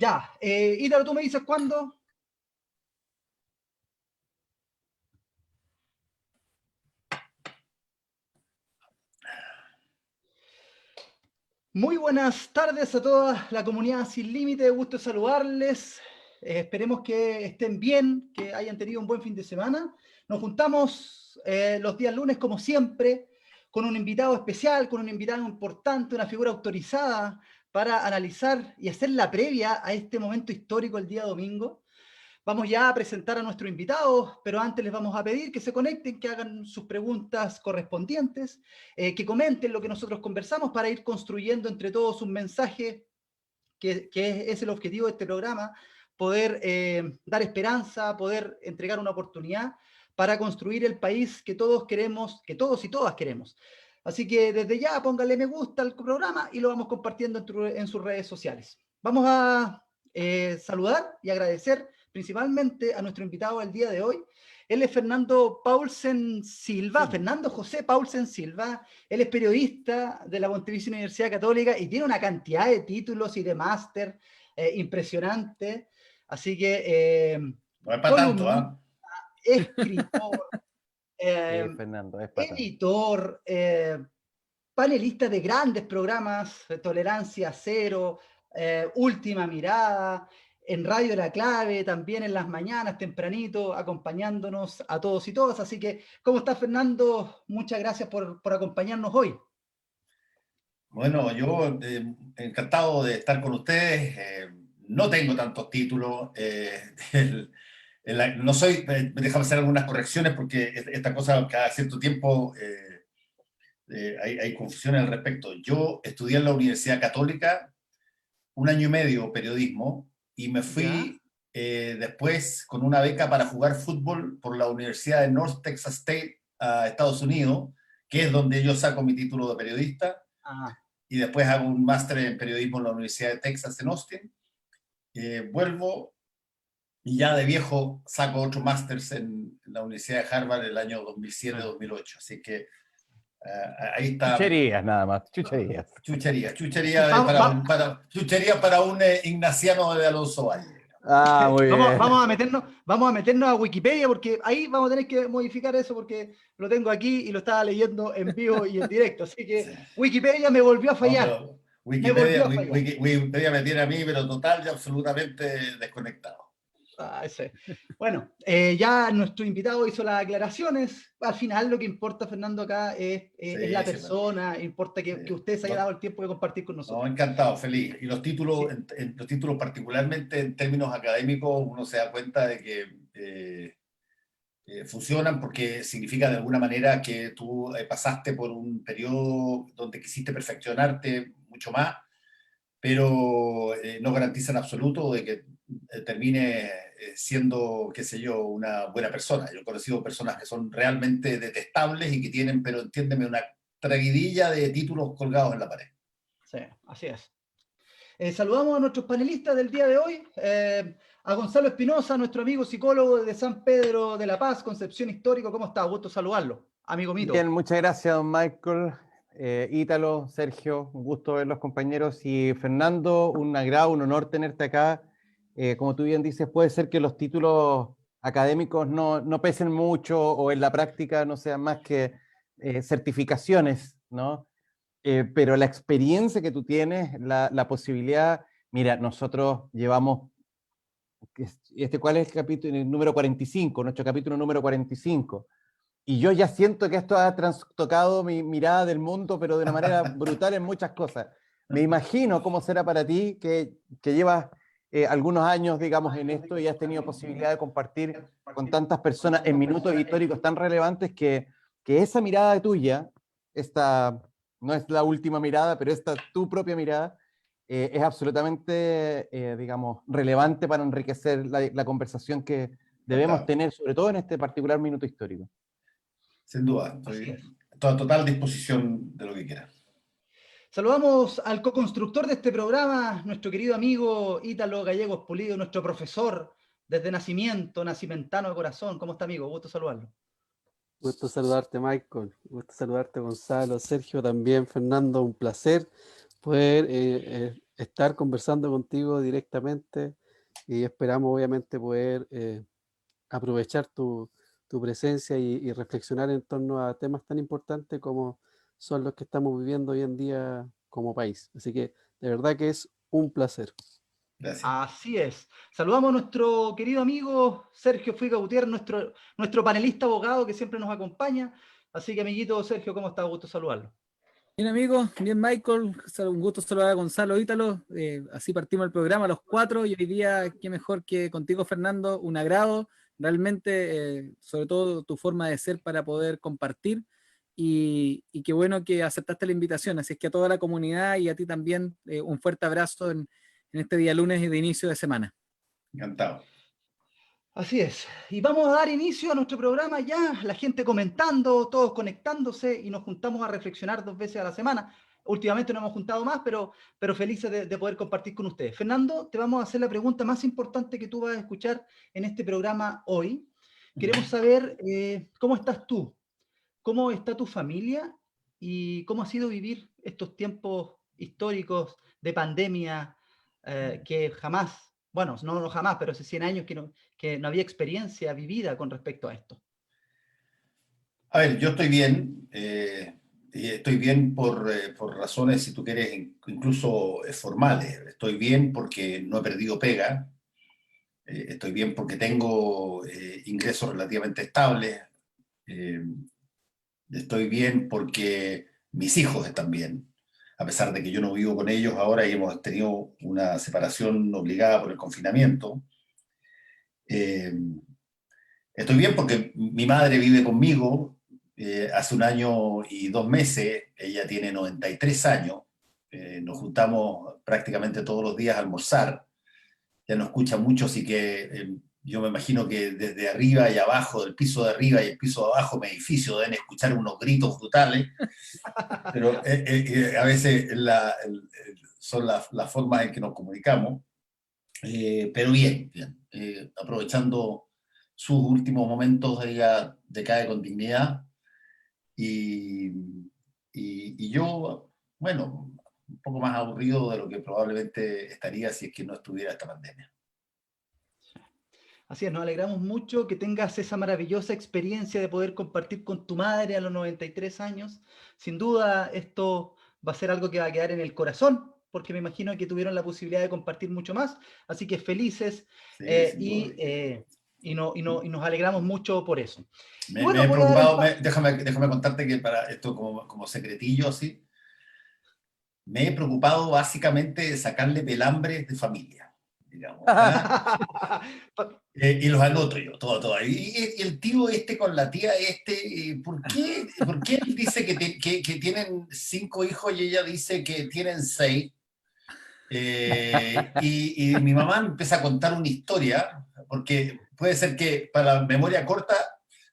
Ya, Ítalo, ¿tú me dices cuándo? Muy buenas tardes a toda la comunidad Sin Límite, gusto saludarles. Esperemos que estén bien, que hayan tenido un buen fin de semana. Nos juntamos los días lunes, como siempre, con un invitado especial, con un invitado importante, una figura autorizada para analizar y hacer la previa a este momento histórico el día domingo. Vamos ya a presentar a nuestros invitados, pero antes les vamos a pedir que se conecten, que hagan sus preguntas correspondientes, que comenten lo que nosotros conversamos para ir construyendo entre todos un mensaje que es el objetivo de este programa, poder dar esperanza, poder entregar una oportunidad para construir el país que todos queremos, que todos y todas queremos. Así que desde ya pónganle me gusta al programa y lo vamos compartiendo en sus redes sociales. Vamos a saludar y agradecer principalmente a nuestro invitado del día de hoy. Él es Fernando Paulsen Silva, Sí. Fernando José Paulsen Silva. Él es periodista de la Pontificia Universidad Católica y tiene una cantidad de títulos y de máster impresionante. Así que No es para tanto, ¿ah? escritor, Fernando, es para tanto. editor, panelista de grandes programas, Tolerancia Cero, Última Mirada, en Radio La Clave, también en las mañanas, tempranito, acompañándonos a todos y todas. Así que, ¿cómo está Fernando? Muchas gracias por acompañarnos hoy. Bueno, yo encantado de estar con ustedes. No tengo tantos títulos. No soy, déjame hacer algunas correcciones porque esta cosa cada cierto tiempo hay confusiones al respecto. Yo estudié en la Universidad Católica 1 año y medio periodismo y me fui después con una beca para jugar fútbol por la Universidad de North Texas State a Estados Unidos, que es donde yo saco mi título de periodista. Y después hago un máster en periodismo en la Universidad de Texas en Austin. Vuelvo y ya de viejo saco otro máster en la Universidad de Harvard el año 2007-2008. Así que ahí está. Chucherías nada más, chucherías. Chuchería para un ignaciano de Alonso Valle. Muy bien. Vamos a meternos a Wikipedia porque ahí vamos a tener que modificar eso porque lo tengo aquí y lo estaba leyendo en vivo y en directo. Así que sí. Wikipedia me volvió a fallar. No, Wikipedia me tiene a mí, pero total y absolutamente desconectado. Sí. Bueno, ya nuestro invitado hizo las aclaraciones. Al final lo que importa, Fernando, acá es la persona, importa que usted se haya dado el tiempo de compartir con nosotros. No, encantado, feliz. Y los títulos, sí. Los títulos particularmente en términos académicos, uno se da cuenta de que funcionan porque significa de alguna manera que tú pasaste por un periodo donde quisiste perfeccionarte mucho más, pero no garantiza en absoluto de que termine siendo, qué sé yo, una buena persona. Yo he conocido personas que son realmente detestables y que tienen, pero entiéndeme, una traguidilla de títulos colgados en la pared. Sí, así es. Saludamos a nuestros panelistas del día de hoy, a Gonzalo Espinosa, nuestro amigo psicólogo de San Pedro de la Paz, Concepción Histórico. ¿Cómo está? Gusto saludarlo, amigo mío. Bien, muchas gracias, don Michael, Ítalo, Sergio, un gusto ver los compañeros. Y Fernando, un agrado, un honor tenerte acá. Como tú bien dices, puede ser que los títulos académicos no pesen mucho o en la práctica no sean más que certificaciones, ¿no? Pero la experiencia que tú tienes, la posibilidad, mira, nosotros llevamos, ¿cuál es el capítulo? El número 45, nuestro capítulo número 45. Y yo ya siento que esto ha trastocado mi mirada del mundo, pero de una manera brutal en muchas cosas. Me imagino cómo será para ti, que llevas algunos años, digamos, en esto y has tenido posibilidad de compartir con tantas personas en minutos históricos tan relevantes que esa mirada tuya, esta no es la última mirada, pero esta tu propia mirada, es absolutamente, digamos, relevante para enriquecer la conversación que debemos tener, sobre todo en este particular minuto histórico. Sin duda, estoy a total disposición de lo que quieran. Saludamos al co-constructor de este programa, nuestro querido amigo Ítalo Gallegos Pulido, nuestro profesor desde nacimiento, nacimentano de corazón. ¿Cómo está, amigo? Gusto saludarlo. Gusto saludarte, Michael. Gusto saludarte, Gonzalo, Sergio, también, Fernando. Un placer poder estar conversando contigo directamente y esperamos obviamente poder aprovechar tu presencia y reflexionar en torno a temas tan importantes como son los que estamos viviendo hoy en día como país. Así que de verdad que es un placer. Gracias. Así es. Saludamos a nuestro querido amigo Sergio Fuica Gutiérrez, nuestro panelista abogado que siempre nos acompaña. Así que, amiguito Sergio, ¿cómo está? Gusto saludarlo. Bien, amigos, bien, Michael, un gusto saludar a Gonzalo Ítalo, así partimos el programa los cuatro y hoy día, qué mejor que contigo, Fernando, un agrado, realmente, sobre todo tu forma de ser para poder compartir y qué bueno que aceptaste la invitación, así es que a toda la comunidad y a ti también un fuerte abrazo en este día lunes y de inicio de semana. Encantado. Así es. Y vamos a dar inicio a nuestro programa ya, la gente comentando, todos conectándose y nos juntamos a reflexionar 2 veces a la semana. Últimamente nos hemos juntado más, pero felices de poder compartir con ustedes. Fernando, te vamos a hacer la pregunta más importante que tú vas a escuchar en este programa hoy. Queremos saber cómo estás tú, cómo está tu familia y cómo ha sido vivir estos tiempos históricos de pandemia que jamás, bueno, no jamás, pero hace 100 años que no había experiencia vivida con respecto a esto. A ver, yo estoy bien, y estoy bien por razones, si tú quieres, incluso formales. Estoy bien porque no he perdido pega, estoy bien porque tengo ingresos relativamente estables, eh, estoy bien porque mis hijos están bien, a pesar de que yo no vivo con ellos ahora y hemos tenido una separación obligada por el confinamiento. Eh, Estoy bien porque mi madre vive conmigo hace 1 año y 2 meses, ella tiene 93 años, nos juntamos prácticamente todos los días a almorzar, ya no escucha mucho, así que yo me imagino que desde arriba y abajo, del piso de arriba y el piso de abajo, mi edificio, deben escuchar unos gritos brutales, pero a veces son las formas en que nos comunicamos, pero bien, bien, aprovechando sus últimos momentos, ella decae con dignidad y, y yo, bueno, un poco más aburrido de lo que probablemente estaría si es que no estuviera esta pandemia. Así es, nos alegramos mucho que tengas esa maravillosa experiencia de poder compartir con tu madre a los 93 años. Sin duda, esto va a ser algo que va a quedar en el corazón, porque me imagino que tuvieron la posibilidad de compartir mucho más. Así que felices Sí, sin duda. y nos alegramos mucho por eso. Y Me bueno, he voy a dar el preocupado, paso. déjame contarte que para esto como secretillo así, me he preocupado básicamente de sacarle pelambres de familia, digamos, ¿ah? Y los anoto yo, todo. Y el tío este con la tía este, ¿por qué él dice que tienen 5 hijos y ella dice que tienen 6? Y mi mamá me empieza a contar una historia, porque puede ser que para la memoria corta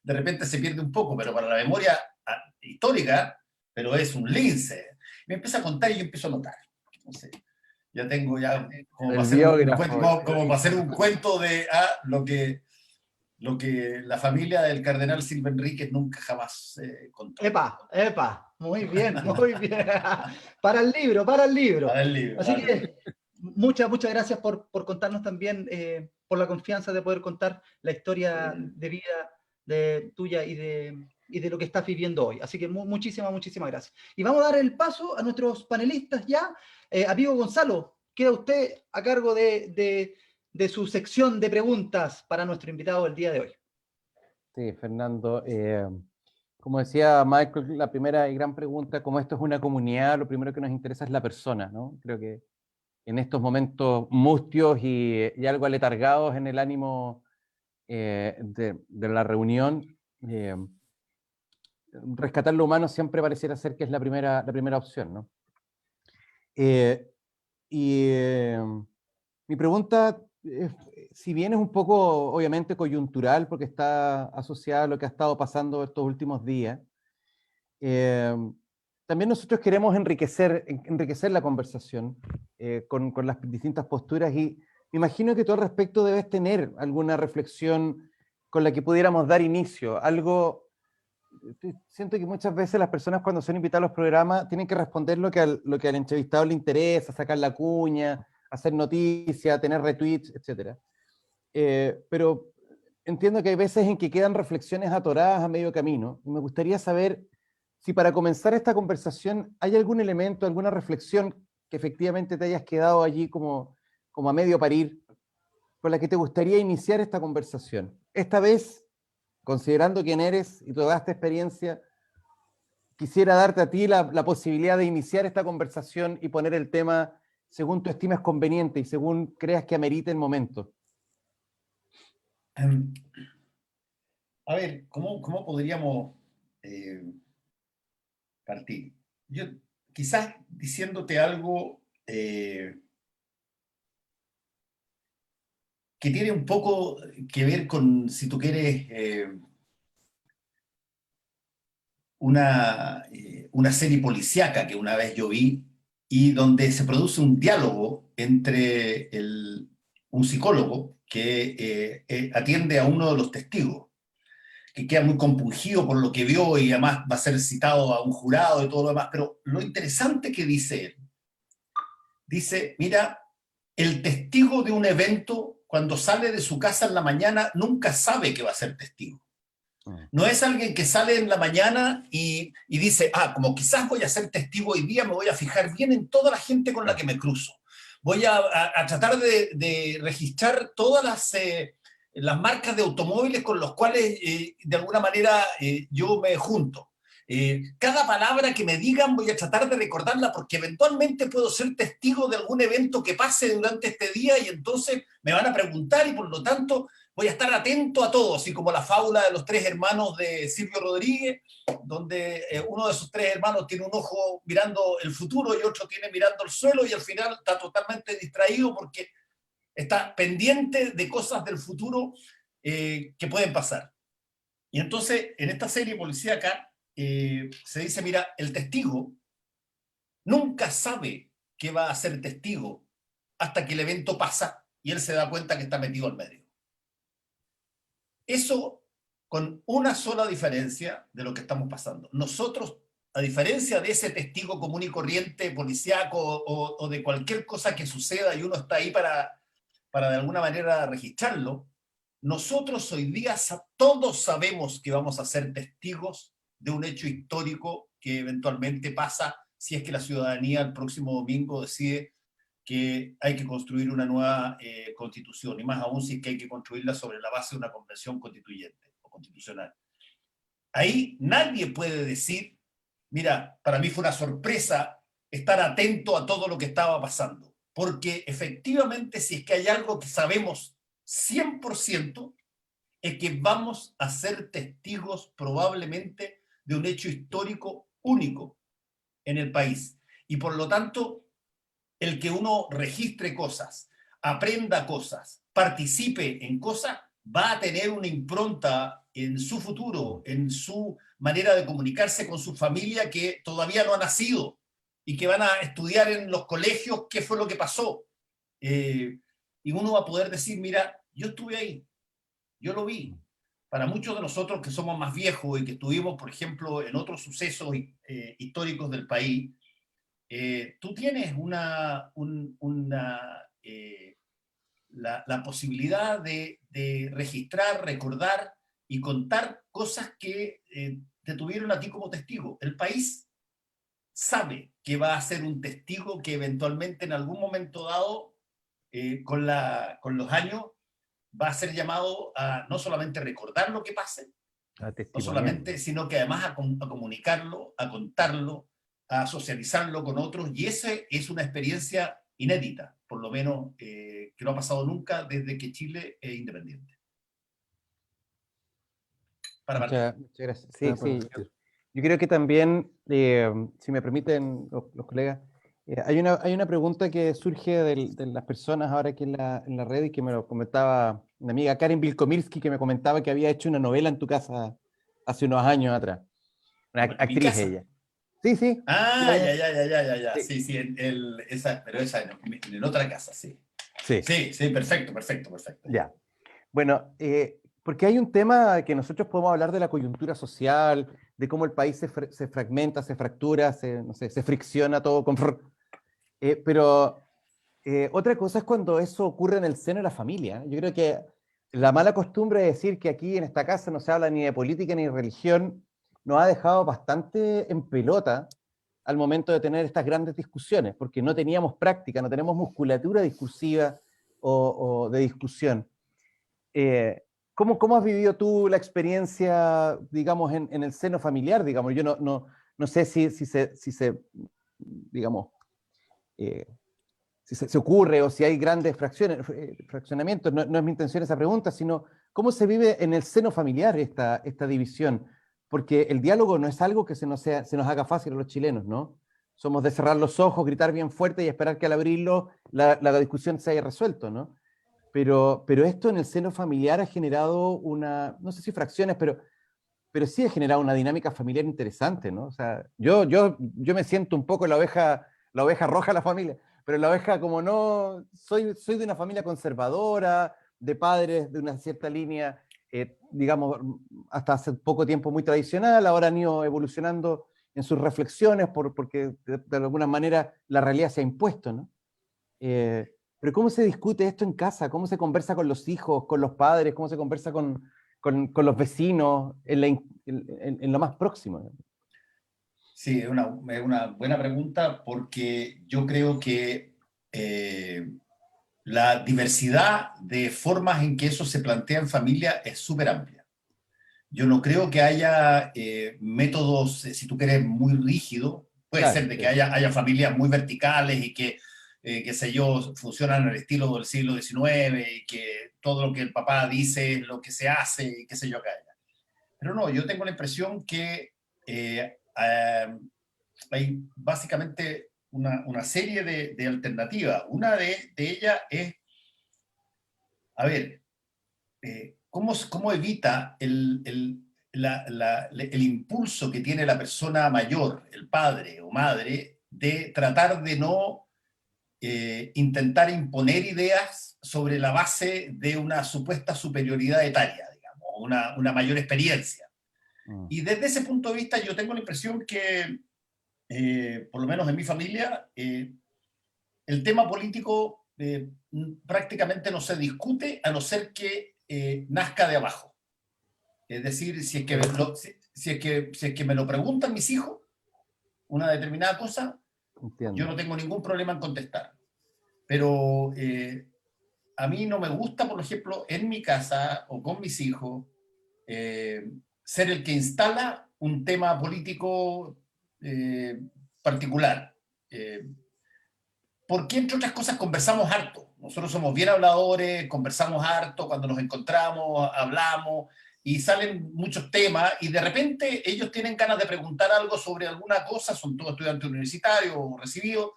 de repente se pierde un poco, pero para la memoria histórica, pero es un lince. Me empieza a contar y yo empiezo a notar. Entonces, ya tengo ya como para El hacer un biógrafo. cuento, como para hacer un cuento de lo que la familia del cardenal Silva Enríquez nunca jamás contó. Epa, muy bien, muy bien. Para el libro, para el libro. Para el libro. Así que muchas gracias por contarnos también, por la confianza de poder contar la historia de vida tuya y de lo que estás viviendo hoy. Así que muchísimas gracias. Y vamos a dar el paso a nuestros panelistas ya. Amigo Gonzalo, queda usted a cargo de su sección de preguntas para nuestro invitado el día de hoy. Sí, Fernando. Como decía Michael, la primera y gran pregunta, como esto es una comunidad, lo primero que nos interesa es la persona, ¿no? Creo que en estos momentos mustios y algo aletargados en el ánimo de la reunión, rescatar lo humano siempre pareciera ser que es la primera opción, ¿no? Mi pregunta, si bien es un poco, obviamente, coyuntural, porque está asociada a lo que ha estado pasando estos últimos días, también nosotros queremos enriquecer la conversación con las distintas posturas y me imagino que tú al respecto debes tener alguna reflexión con la que pudiéramos dar inicio, algo siento que muchas veces las personas cuando son invitadas a los programas tienen que responder lo que al entrevistado le interesa, sacar la cuña, hacer noticias, tener retweets, etc. Pero entiendo que hay veces en que quedan reflexiones atoradas a medio camino. Y me gustaría saber si para comenzar esta conversación hay algún elemento, alguna reflexión que efectivamente te hayas quedado allí como a medio parir, con la que te gustaría iniciar esta conversación. Esta vez, considerando quién eres y toda esta experiencia, quisiera darte a ti la posibilidad de iniciar esta conversación y poner el tema según tú estimes conveniente y según creas que amerite el momento. A ver, ¿cómo podríamos partir? Yo quizás diciéndote algo que tiene un poco que ver con, si tú quieres, una serie policíaca que una vez yo vi y donde se produce un diálogo entre un psicólogo que atiende a uno de los testigos, que queda muy compungido por lo que vio y además va a ser citado a un jurado y todo lo demás. Pero lo interesante que dice él, dice, mira, el testigo de un evento, cuando sale de su casa en la mañana, nunca sabe que va a ser testigo. No es alguien que sale en la mañana y dice, como quizás voy a ser testigo hoy día, me voy a fijar bien en toda la gente con la que me cruzo. Voy a tratar de registrar todas las marcas de automóviles con los cuales de alguna manera yo me junto. Cada palabra que me digan voy a tratar de recordarla porque eventualmente puedo ser testigo de algún evento que pase durante este día y entonces me van a preguntar y por lo tanto voy a estar atento a todo, así como la fábula de los tres hermanos de Silvio Rodríguez, donde uno de esos tres hermanos tiene un ojo mirando el futuro y otro tiene mirando el suelo y al final está totalmente distraído porque está pendiente de cosas del futuro que pueden pasar. Y entonces en esta serie policíaca se dice, mira, el testigo nunca sabe que va a ser testigo hasta que el evento pasa y él se da cuenta que está metido al medio. Eso con una sola diferencia de lo que estamos pasando. Nosotros, a diferencia de ese testigo común y corriente, policíaco o de cualquier cosa que suceda y uno está ahí para de alguna manera registrarlo, nosotros hoy día todos sabemos que vamos a ser testigos de un hecho histórico que eventualmente pasa si es que la ciudadanía el próximo domingo decide que hay que construir una nueva constitución, y más aún si es que hay que construirla sobre la base de una convención constituyente o constitucional. Ahí nadie puede decir, mira, para mí fue una sorpresa estar atento a todo lo que estaba pasando, porque efectivamente si es que hay algo que sabemos 100%, es que vamos a ser testigos probablemente de un hecho histórico único en el país. Y por lo tanto, el que uno registre cosas, aprenda cosas, participe en cosas, va a tener una impronta en su futuro, en su manera de comunicarse con su familia que todavía no ha nacido y que van a estudiar en los colegios qué fue lo que pasó. Y uno va a poder decir, mira, yo estuve ahí, yo lo vi. Para muchos de nosotros que somos más viejos y que estuvimos, por ejemplo, en otros sucesos históricos del país, tú tienes la posibilidad de registrar, recordar y contar cosas que te tuvieron a ti como testigo. El país sabe que va a ser un testigo que eventualmente en algún momento dado, con los años, va a ser llamado a no solamente recordar lo que pase, no solamente, sino que además a comunicarlo, a contarlo, a socializarlo con otros, y esa es una experiencia inédita, por lo menos que no ha pasado nunca desde que Chile es independiente. Muchas gracias. Sí, yo creo que también, si me permiten los colegas, hay una pregunta que surge de las personas ahora aquí en la red y que me lo comentaba una amiga, Karen Wilkomirski, que me comentaba que había hecho una novela en tu casa hace unos años atrás. Una actriz ella. Sí. Ya. Sí, Sí, pero esa en otra casa, sí. Sí, perfecto. Ya. Bueno, porque hay un tema que nosotros podemos hablar de la coyuntura social, de cómo el país se fragmenta, se fractura, no sé, se fricciona todo con... pero otra cosa es cuando eso ocurre en el seno de la familia. Yo creo que la mala costumbre de decir que aquí en esta casa no se habla ni de política ni de religión nos ha dejado bastante en pelota al momento de tener estas grandes discusiones, porque no teníamos práctica, no tenemos musculatura discursiva o de discusión. ¿Cómo has vivido tú la experiencia, digamos, en el seno familiar? Digamos, yo no sé si se digamos, si se ocurre o si hay grandes fraccionamientos. No es mi intención esa pregunta, sino cómo se vive en el seno familiar esta división. Porque el diálogo no es algo que se nos haga fácil a los chilenos, ¿no? Somos de cerrar los ojos, gritar bien fuerte y esperar que al abrirlo la discusión se haya resuelto, ¿no? Pero esto en el seno familiar ha generado no sé si fracciones, pero sí ha generado una dinámica familiar interesante, ¿no? O sea, yo me siento un poco la oveja roja de la familia, pero la oveja como no, soy de una familia conservadora, de padres de una cierta línea, digamos, hasta hace poco tiempo muy tradicional, ahora han ido evolucionando en sus reflexiones porque de alguna manera la realidad se ha impuesto, ¿no? Pero ¿cómo se discute esto en casa? ¿Cómo se conversa con los hijos, con los padres? ¿Cómo se conversa con los vecinos en lo más próximo? Sí, es una buena pregunta porque yo creo que la diversidad de formas en que eso se plantea en familia es súper amplia. Yo no creo que haya métodos, si tú quieres, muy rígidos. Puede Claro, ser de sí. que haya familias muy verticales y que, qué sé yo, funcionan en el estilo del siglo XIX y que todo lo que el papá dice es lo que se hace y qué sé yo acá. Pero no, yo tengo la impresión que hay básicamente una serie de alternativas. Una de ellas es, a ver, ¿cómo evita el impulso que tiene la persona mayor, el padre o madre, de tratar de no intentar imponer ideas sobre la base de una supuesta superioridad etaria, digamos, una mayor experiencia? Y desde ese punto de vista yo tengo la impresión que, por lo menos en mi familia, el tema político prácticamente no se discute a no ser que nazca de abajo. Es decir, si es que me lo preguntan mis hijos, una determinada cosa, Entiendo. yo no tengo ningún problema en contestar. Pero a mí no me gusta, por ejemplo, en mi casa o con mis hijos, ser el que instala un tema político particular. Porque, entre otras cosas, conversamos harto. Nosotros somos bien habladores, conversamos harto, cuando nos encontramos, hablamos, y salen muchos temas, y de repente ellos tienen ganas de preguntar algo sobre alguna cosa, son todos estudiantes universitarios o recibidos,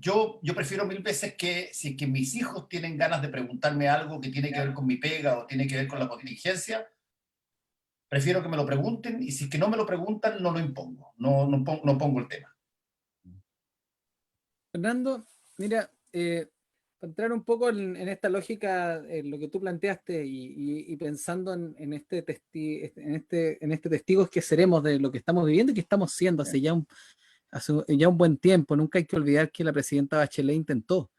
yo prefiero mil veces que si es que mis hijos tienen ganas de preguntarme algo que tiene que ver con mi pega o tiene que ver con la contingencia, prefiero que me lo pregunten, y si es que no me lo preguntan, no lo impongo, no pongo el tema. Fernando, mira, para entrar un poco en esta lógica, en lo que tú planteaste y pensando en este testigos que seremos de lo que estamos viviendo y que estamos siendo hace ya un buen tiempo. Nunca hay que olvidar que la presidenta Bachelet intentó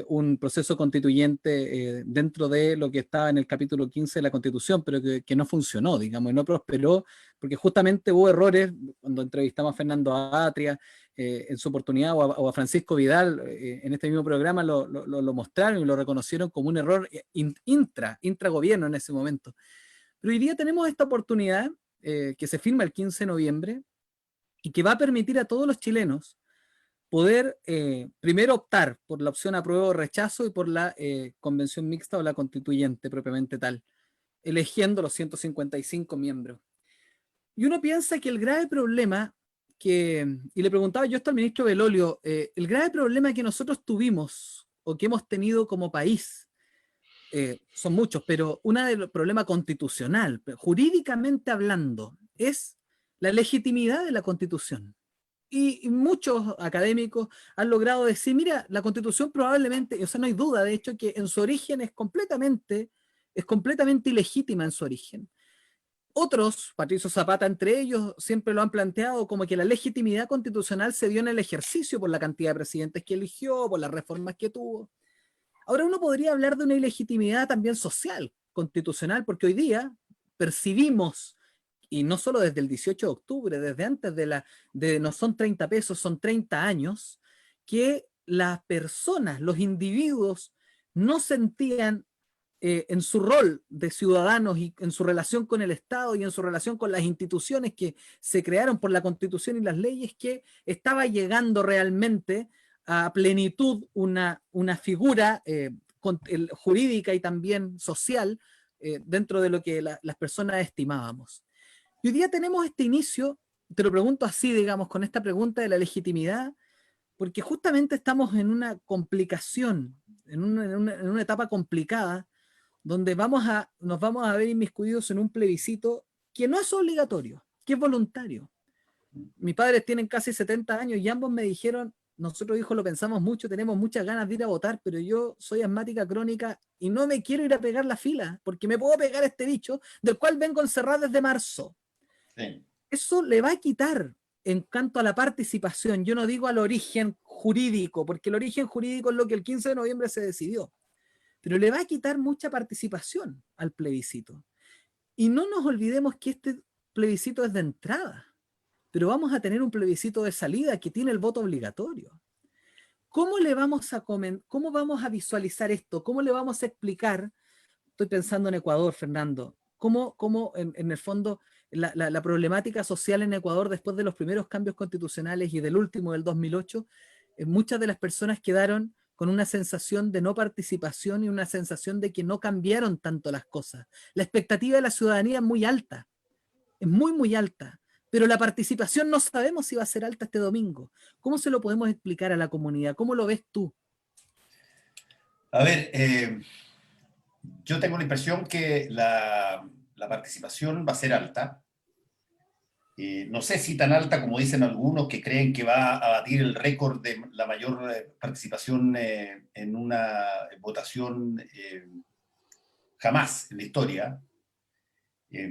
un proceso constituyente dentro de lo que estaba en el capítulo 15 de la Constitución, pero que no funcionó, digamos, y no prosperó, porque justamente hubo errores. Cuando entrevistamos a Fernando Atria en su oportunidad, o a Francisco Vidal en este mismo programa, lo mostraron y lo reconocieron como un error intragobierno en ese momento. Pero hoy día tenemos esta oportunidad que se firma el 15 de noviembre y que va a permitir a todos los chilenos poder primero optar por la opción apruebo o rechazo y por la convención mixta o la constituyente propiamente tal, eligiendo los 155 miembros. Y uno piensa que el grave problema y le preguntaba yo esto al ministro Belolio, el grave problema que nosotros tuvimos o que hemos tenido como país, son muchos, pero un problema constitucional, jurídicamente hablando, es la legitimidad de la Constitución. y muchos académicos han logrado decir, mira, la Constitución probablemente, o sea, no hay duda, de hecho, que en su origen es completamente ilegítima en su origen. Otros, Patricio Zapata entre ellos, siempre lo han planteado como que la legitimidad constitucional se dio en el ejercicio por la cantidad de presidentes que eligió, por las reformas que tuvo. Ahora uno podría hablar de una ilegitimidad también social, constitucional, porque hoy día percibimos, y no solo desde el 18 de octubre, desde antes no son 30 pesos, son 30 años, que las personas, los individuos, no sentían en su rol de ciudadanos y en su relación con el Estado y en su relación con las instituciones que se crearon por la Constitución y las leyes, que estaba llegando realmente a plenitud una figura jurídica y también social dentro de lo que las personas estimábamos. Y hoy día tenemos este inicio, te lo pregunto así, digamos, con esta pregunta de la legitimidad, porque justamente estamos en una complicación, en una etapa complicada, donde nos vamos a ver inmiscuidos en un plebiscito que no es obligatorio, que es voluntario. Mis padres tienen casi 70 años y ambos me dijeron, nosotros hijos lo pensamos mucho, tenemos muchas ganas de ir a votar, pero yo soy asmática crónica y no me quiero ir a pegar la fila, porque me puedo pegar este bicho del cual vengo encerrado desde marzo. Sí. Eso le va a quitar en cuanto a la participación, yo no digo al origen jurídico, porque el origen jurídico es lo que el 15 de noviembre se decidió, pero le va a quitar mucha participación al plebiscito. Y no nos olvidemos que este plebiscito es de entrada, pero vamos a tener un plebiscito de salida que tiene el voto obligatorio. ¿Cómo vamos a visualizar esto? ¿Cómo le vamos a explicar? Estoy pensando en Ecuador, Fernando. ¿Cómo en el fondo la problemática social en Ecuador después de los primeros cambios constitucionales y del último del 2008, muchas de las personas quedaron con una sensación de no participación y una sensación de que no cambiaron tanto las cosas? La expectativa de la ciudadanía es muy alta, es muy, muy alta, pero la participación no sabemos si va a ser alta este domingo. ¿Cómo se lo podemos explicar a la comunidad? ¿Cómo lo ves tú? A ver, yo tengo la impresión que la participación va a ser alta. No sé si tan alta como dicen algunos que creen que va a batir el récord de la mayor participación en una votación jamás en la historia,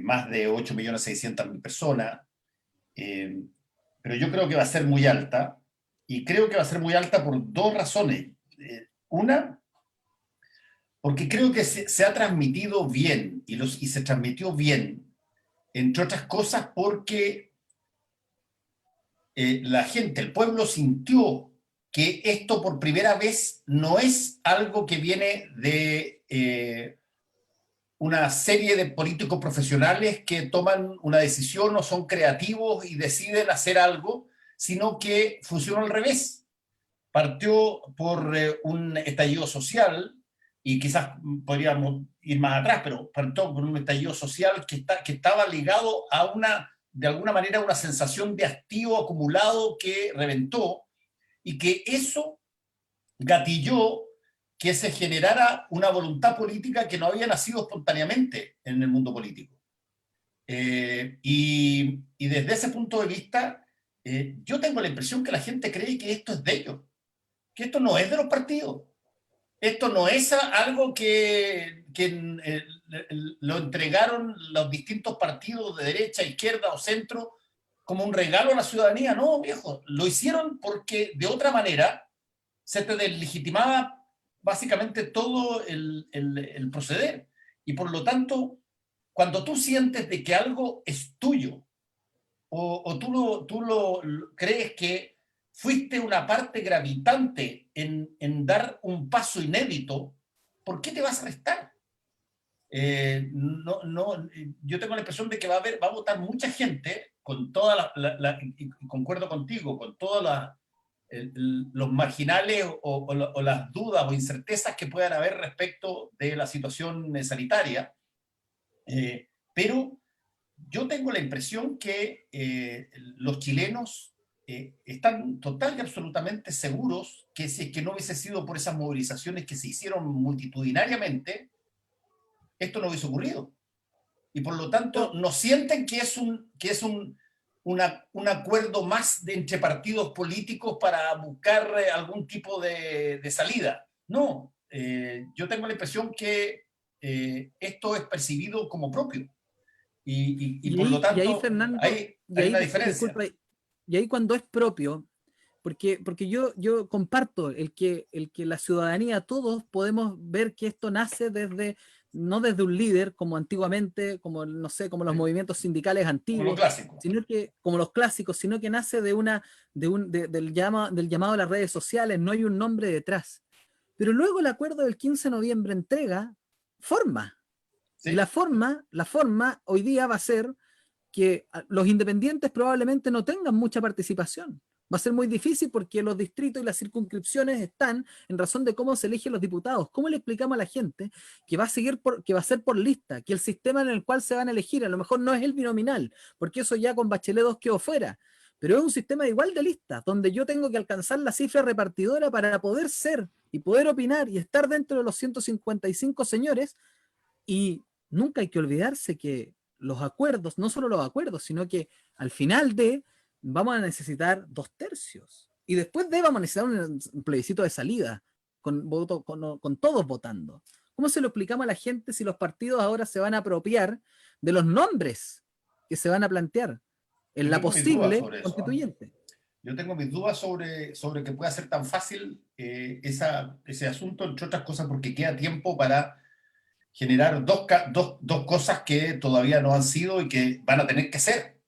más de 8.600.000 personas, pero yo creo que va a ser muy alta, y creo que va a ser muy alta por dos razones. Una, porque creo que se ha transmitido bien, y se transmitió bien, entre otras cosas porque la gente, el pueblo sintió que esto por primera vez no es algo que viene de una serie de políticos profesionales que toman una decisión o son creativos y deciden hacer algo, sino que funcionó al revés. Partió por un estallido social, y quizás podríamos ir más atrás, pero partió por un estallido social que estaba ligado a de alguna manera, una sensación de hastío acumulado que reventó, y que eso gatilló que se generara una voluntad política que no había nacido espontáneamente en el mundo político. Y desde ese punto de vista, yo tengo la impresión que la gente cree que esto es de ellos, que esto no es de los partidos. Esto no es algo que lo entregaron los distintos partidos de derecha, izquierda o centro como un regalo a la ciudadanía. No, viejo, lo hicieron porque de otra manera se te deslegitimaba básicamente todo el proceder. Y por lo tanto, cuando tú sientes de que algo es tuyo, o tú lo crees que fuiste una parte gravitante en dar un paso inédito, ¿por qué te vas a restar? Yo tengo la impresión de que va a votar mucha gente, con toda y concuerdo contigo, con todos los marginales o las dudas o incertezas que puedan haber respecto de la situación sanitaria, pero yo tengo la impresión que los chilenos están total y absolutamente seguros que si es que no hubiese sido por esas movilizaciones que se hicieron multitudinariamente, esto no hubiese ocurrido. Y por lo tanto no sienten que es un un acuerdo más entre partidos políticos para buscar algún tipo de salida. No, yo tengo la impresión que esto es percibido como propio. Y por lo Y ahí, tanto, Fernando, hay una diferencia. disculpa, y ahí cuando es propio, porque yo comparto el que la ciudadanía, todos podemos ver que esto nace desde, no desde un líder como antiguamente, como no sé, como los Sí. movimientos sindicales Como lo antiguos, clásico. sino que, como los clásicos, sino que nace del llamado a las redes sociales, no hay un nombre detrás. Pero luego el acuerdo del 15 de noviembre entrega forma. Sí. Y la forma hoy día va a ser que los independientes probablemente no tengan mucha participación. Va a ser muy difícil porque los distritos y las circunscripciones están en razón de cómo se eligen los diputados. ¿Cómo le explicamos a la gente que va a ser por lista, que el sistema en el cual se van a elegir a lo mejor no es el binominal, porque eso ya con Bachelet 2 quedó fuera, pero es un sistema igual de listas, donde yo tengo que alcanzar la cifra repartidora para poder ser y poder opinar y estar dentro de los 155 señores? Y nunca hay que olvidarse que los acuerdos, no solo los acuerdos, sino que al final vamos a necesitar 2/3. Y después vamos a necesitar un plebiscito de salida, con todos votando. ¿Cómo se lo explicamos a la gente si los partidos ahora se van a apropiar de los nombres que se van a plantear en Yo la tengo mis dudas posible sobre eso, ¿eh? constituyente? Yo tengo mis dudas sobre que pueda ser tan fácil ese asunto, entre otras cosas, porque queda tiempo para generar dos cosas que todavía no han sido y que van a tener que ser.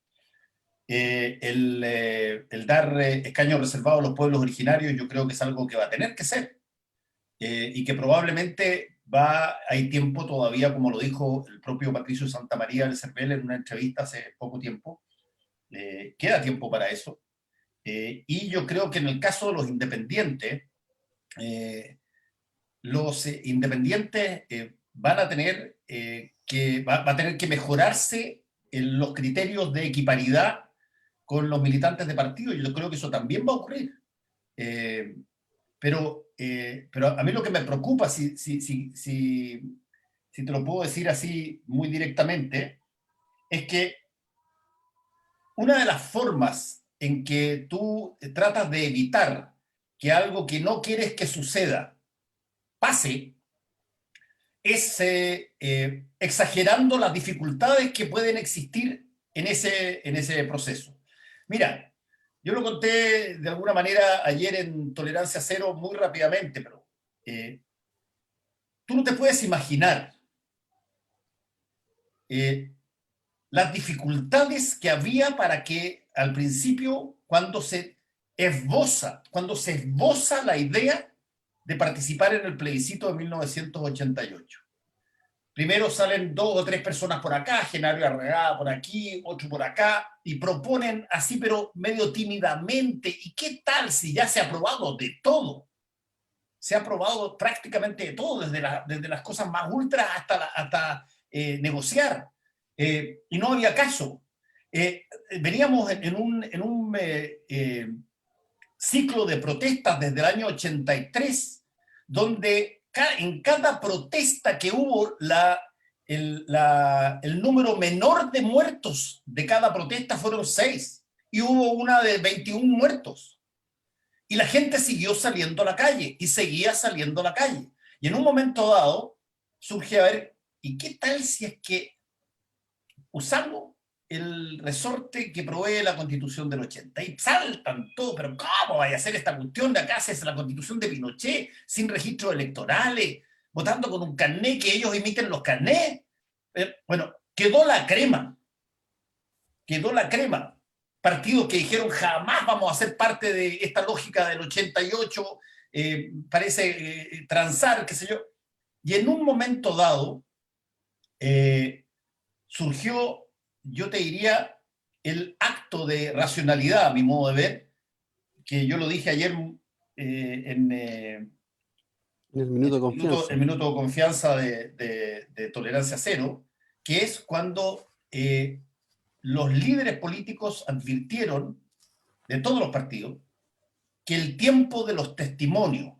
El dar escaños reservados a los pueblos originarios, yo creo que es algo que va a tener que ser. Y que probablemente hay tiempo todavía, como lo dijo el propio Patricio Santamaría del CERVEL en una entrevista hace poco tiempo, queda tiempo para eso. Y yo creo que en el caso de los independientes van a tener va a tener que mejorarse en los criterios de equiparidad con los militantes de partido. Yo creo que eso también va a ocurrir. Pero a mí lo que me preocupa, si te lo puedo decir así muy directamente, es que una de las formas en que tú tratas de evitar que algo que no quieres que suceda pase es exagerando las dificultades que pueden existir en ese proceso. Mira, yo lo conté de alguna manera ayer en Tolerancia Cero muy rápidamente, pero tú no te puedes imaginar las dificultades que había para que al principio, cuando se esboza la idea de participar en el plebiscito de 1988. Primero salen 2 o 3 personas por acá, Genaro Arregada por aquí, otro por acá, y proponen así, pero medio tímidamente, ¿y qué tal si ya se ha aprobado de todo? Se ha aprobado prácticamente de todo, desde las cosas más ultras hasta negociar. Y no había caso. Veníamos en un ciclo de protestas desde el año 83, donde en cada protesta que hubo, el número menor de muertos de cada protesta fueron 6, y hubo una de 21 muertos. Y la gente siguió saliendo a la calle, y seguía saliendo a la calle. Y en un momento dado, surge a ver, ¿y qué tal si es que usamos el resorte que provee la Constitución del 80? Y saltan todo, pero ¿cómo vaya a hacer esta cuestión de acá? Es la Constitución de Pinochet, sin registros electorales, votando con un carné, que ellos imiten los carnés. Bueno, quedó la crema. Partidos que dijeron jamás vamos a ser parte de esta lógica del 88, parece transar, qué sé yo. Y en un momento dado surgió, yo te diría, el acto de racionalidad, a mi modo de ver, que yo lo dije ayer en el minuto de confianza. El minuto de confianza de Tolerancia Cero, que es cuando los líderes políticos advirtieron, de todos los partidos, que el tiempo de los testimonios,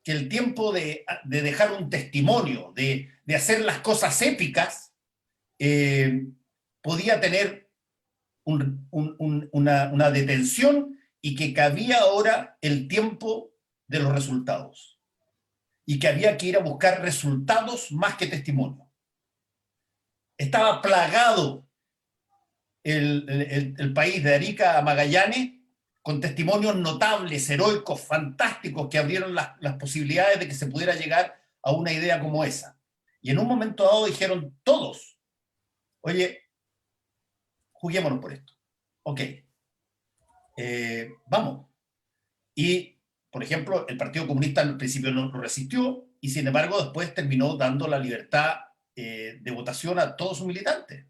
que el tiempo de dejar un testimonio, de hacer las cosas épicas, podía tener una detención y que cabía ahora el tiempo de los resultados y que había que ir a buscar resultados más que testimonio. Estaba plagado el país de Arica a Magallanes con testimonios notables, heroicos, fantásticos, que abrieron las posibilidades de que se pudiera llegar a una idea como esa. Y en un momento dado dijeron todos, oye, juguémonos por esto. Ok, vamos. Y, por ejemplo, el Partido Comunista al principio no resistió y, sin embargo, después terminó dando la libertad de votación a todos sus militantes.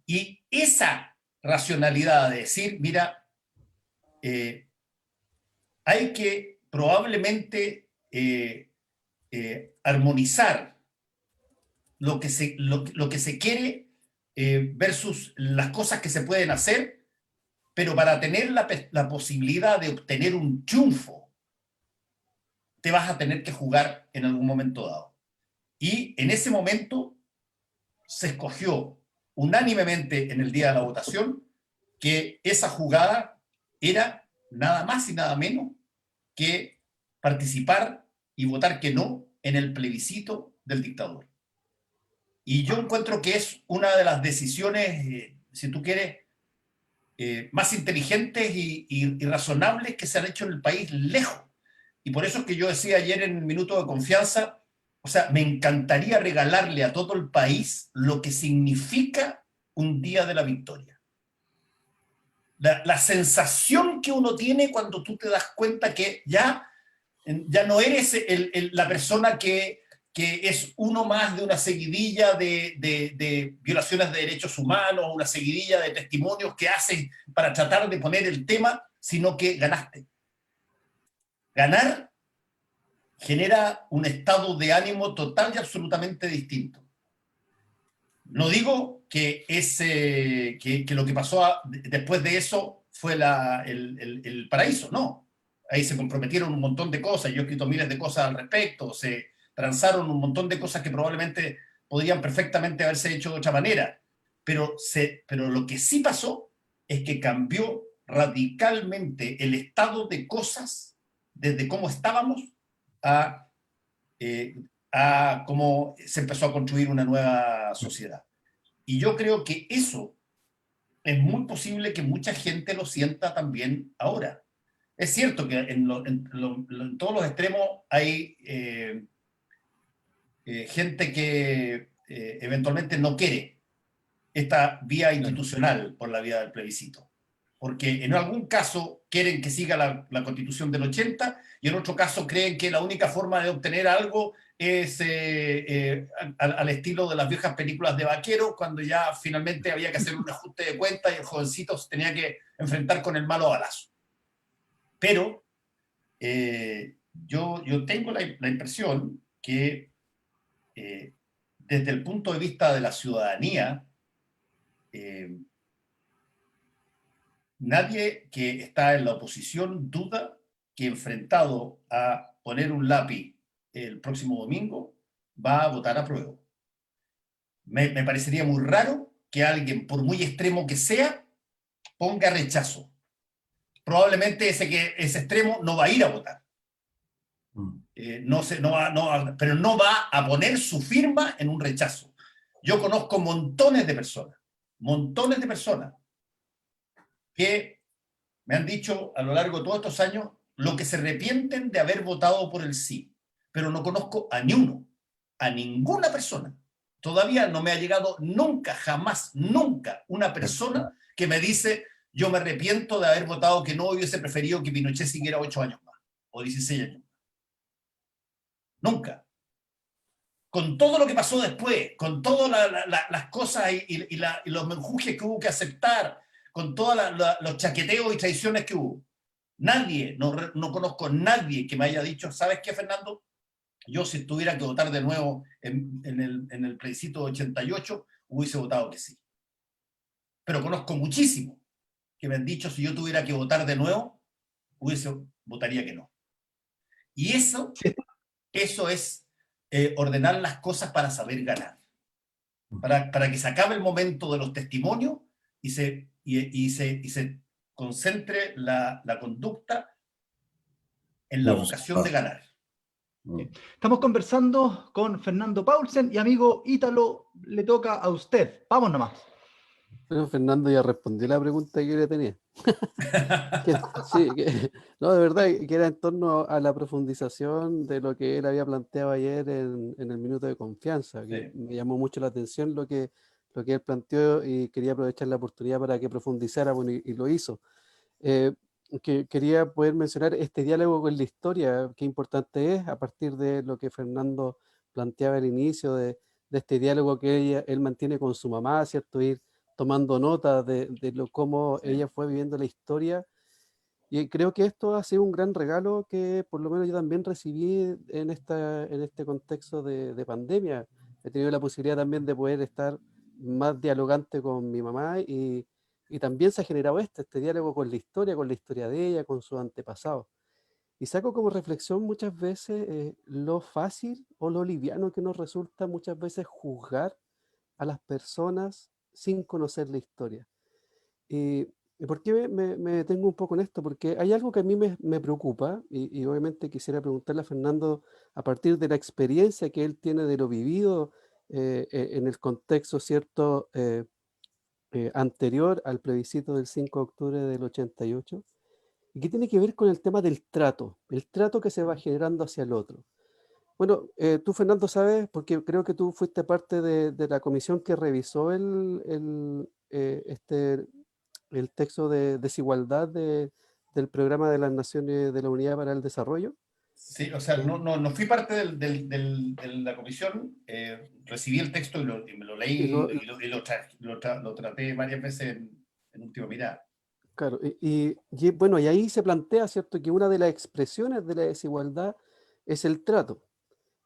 Y esa racionalidad de decir, mira, hay que probablemente armonizar lo que se quiere versus las cosas que se pueden hacer, pero para tener la posibilidad de obtener un triunfo, te vas a tener que jugar en algún momento dado. Y en ese momento se escogió unánimemente en el día de la votación que esa jugada era nada más y nada menos que participar y votar que no en el plebiscito del dictador. Y yo encuentro que es una de las decisiones, si tú quieres, más inteligentes y razonables que se han hecho en el país lejos. Y por eso es que yo decía ayer en el Minuto de Confianza, o sea, me encantaría regalarle a todo el país lo que significa un día de la victoria. La sensación que uno tiene cuando tú te das cuenta que ya no eres la persona que es uno más de una seguidilla de violaciones de derechos humanos, una seguidilla de testimonios que haces para tratar de poner el tema, sino que ganaste. Ganar genera un estado de ánimo total y absolutamente distinto. No digo que lo que pasó después de eso fue el paraíso, no. Ahí se comprometieron un montón de cosas, yo he escrito miles de cosas al respecto, se transaron un montón de cosas que probablemente podrían perfectamente haberse hecho de otra manera, pero lo que sí pasó es que cambió radicalmente el estado de cosas desde cómo estábamos a cómo se empezó a construir una nueva sociedad. Y yo creo que eso es muy posible que mucha gente lo sienta también ahora. Es cierto que en todos los extremos hay gente que eventualmente no quiere esta vía institucional por la vía del plebiscito. Porque en algún caso quieren que siga la Constitución del 80 y en otro caso creen que la única forma de obtener algo es al estilo de las viejas películas de vaquero, cuando ya finalmente había que hacer un ajuste de cuentas y el jovencito se tenía que enfrentar con el malo balazo. Pero yo tengo la impresión que desde el punto de vista de la ciudadanía, nadie que está en la oposición duda que enfrentado a poner un lápiz el próximo domingo va a votar a prueba. Me parecería muy raro que alguien, por muy extremo que sea, ponga rechazo. Probablemente ese extremo no va a ir a votar. Pero no va a poner su firma en un rechazo. Yo conozco montones de personas que me han dicho a lo largo de todos estos años lo que se arrepienten de haber votado por el sí, pero no conozco a ni uno, a ninguna persona. Todavía no me ha llegado nunca, jamás, nunca una persona que me dice yo me arrepiento de haber votado que no, hubiese preferido que Pinochet siguiera 8 años más, o 16 años más. Nunca. Con todo lo que pasó después, con todas las cosas y los menjujes que hubo que aceptar, con todos los chaqueteos y traiciones que hubo. Nadie, no conozco a nadie que me haya dicho, ¿sabes qué, Fernando? Yo si tuviera que votar de nuevo en el plebiscito 88, hubiese votado que sí. Pero conozco muchísimos que me han dicho, si yo tuviera que votar de nuevo, votaría que no. Y eso es ordenar las cosas para saber ganar. Para que se acabe el momento de los testimonios se concentre la conducta en la Los vocación de ganar. Estamos conversando con Fernando Paulsen y amigo Ítalo, le toca a usted. Vamos nomás. Pero Fernando ya respondió la pregunta que yo le tenía. Sí, no, de verdad, que era en torno a la profundización de lo que él había planteado ayer en el minuto de confianza, que Sí. me llamó mucho la atención lo que él planteó y quería aprovechar la oportunidad para que profundizara, bueno, y lo hizo. Que quería poder mencionar este diálogo con la historia, qué importante es, a partir de lo que Fernando planteaba al inicio, de este diálogo que él mantiene con su mamá, ¿cierto? Ir tomando nota de cómo Sí. ella fue viviendo la historia. Y creo que esto ha sido un gran regalo que por lo menos yo también recibí en este contexto de pandemia. He tenido la posibilidad también de poder estar más dialogante con mi mamá y también se ha generado este diálogo con la historia de ella, con sus antepasados. Y saco como reflexión muchas veces lo fácil o lo liviano que nos resulta muchas veces juzgar a las personas sin conocer la historia. ¿Y por qué me detengo un poco en esto? Porque hay algo que a mí me preocupa y obviamente quisiera preguntarle a Fernando a partir de la experiencia que él tiene de lo vivido en el contexto, ¿cierto? Anterior al plebiscito del 5 de octubre del 88, y que tiene que ver con el tema del trato, el trato que se va generando hacia el otro. Bueno, tú, Fernando, sabes, porque creo que tú fuiste parte de la comisión que revisó el texto de desigualdad del programa de las Naciones de la Unidad para el Desarrollo. Sí, o sea, no fui parte de la comisión, recibí el texto y me lo leí y lo traté varias veces en última mirada. Claro, bueno, y ahí se plantea, ¿cierto?, que una de las expresiones de la desigualdad es el trato.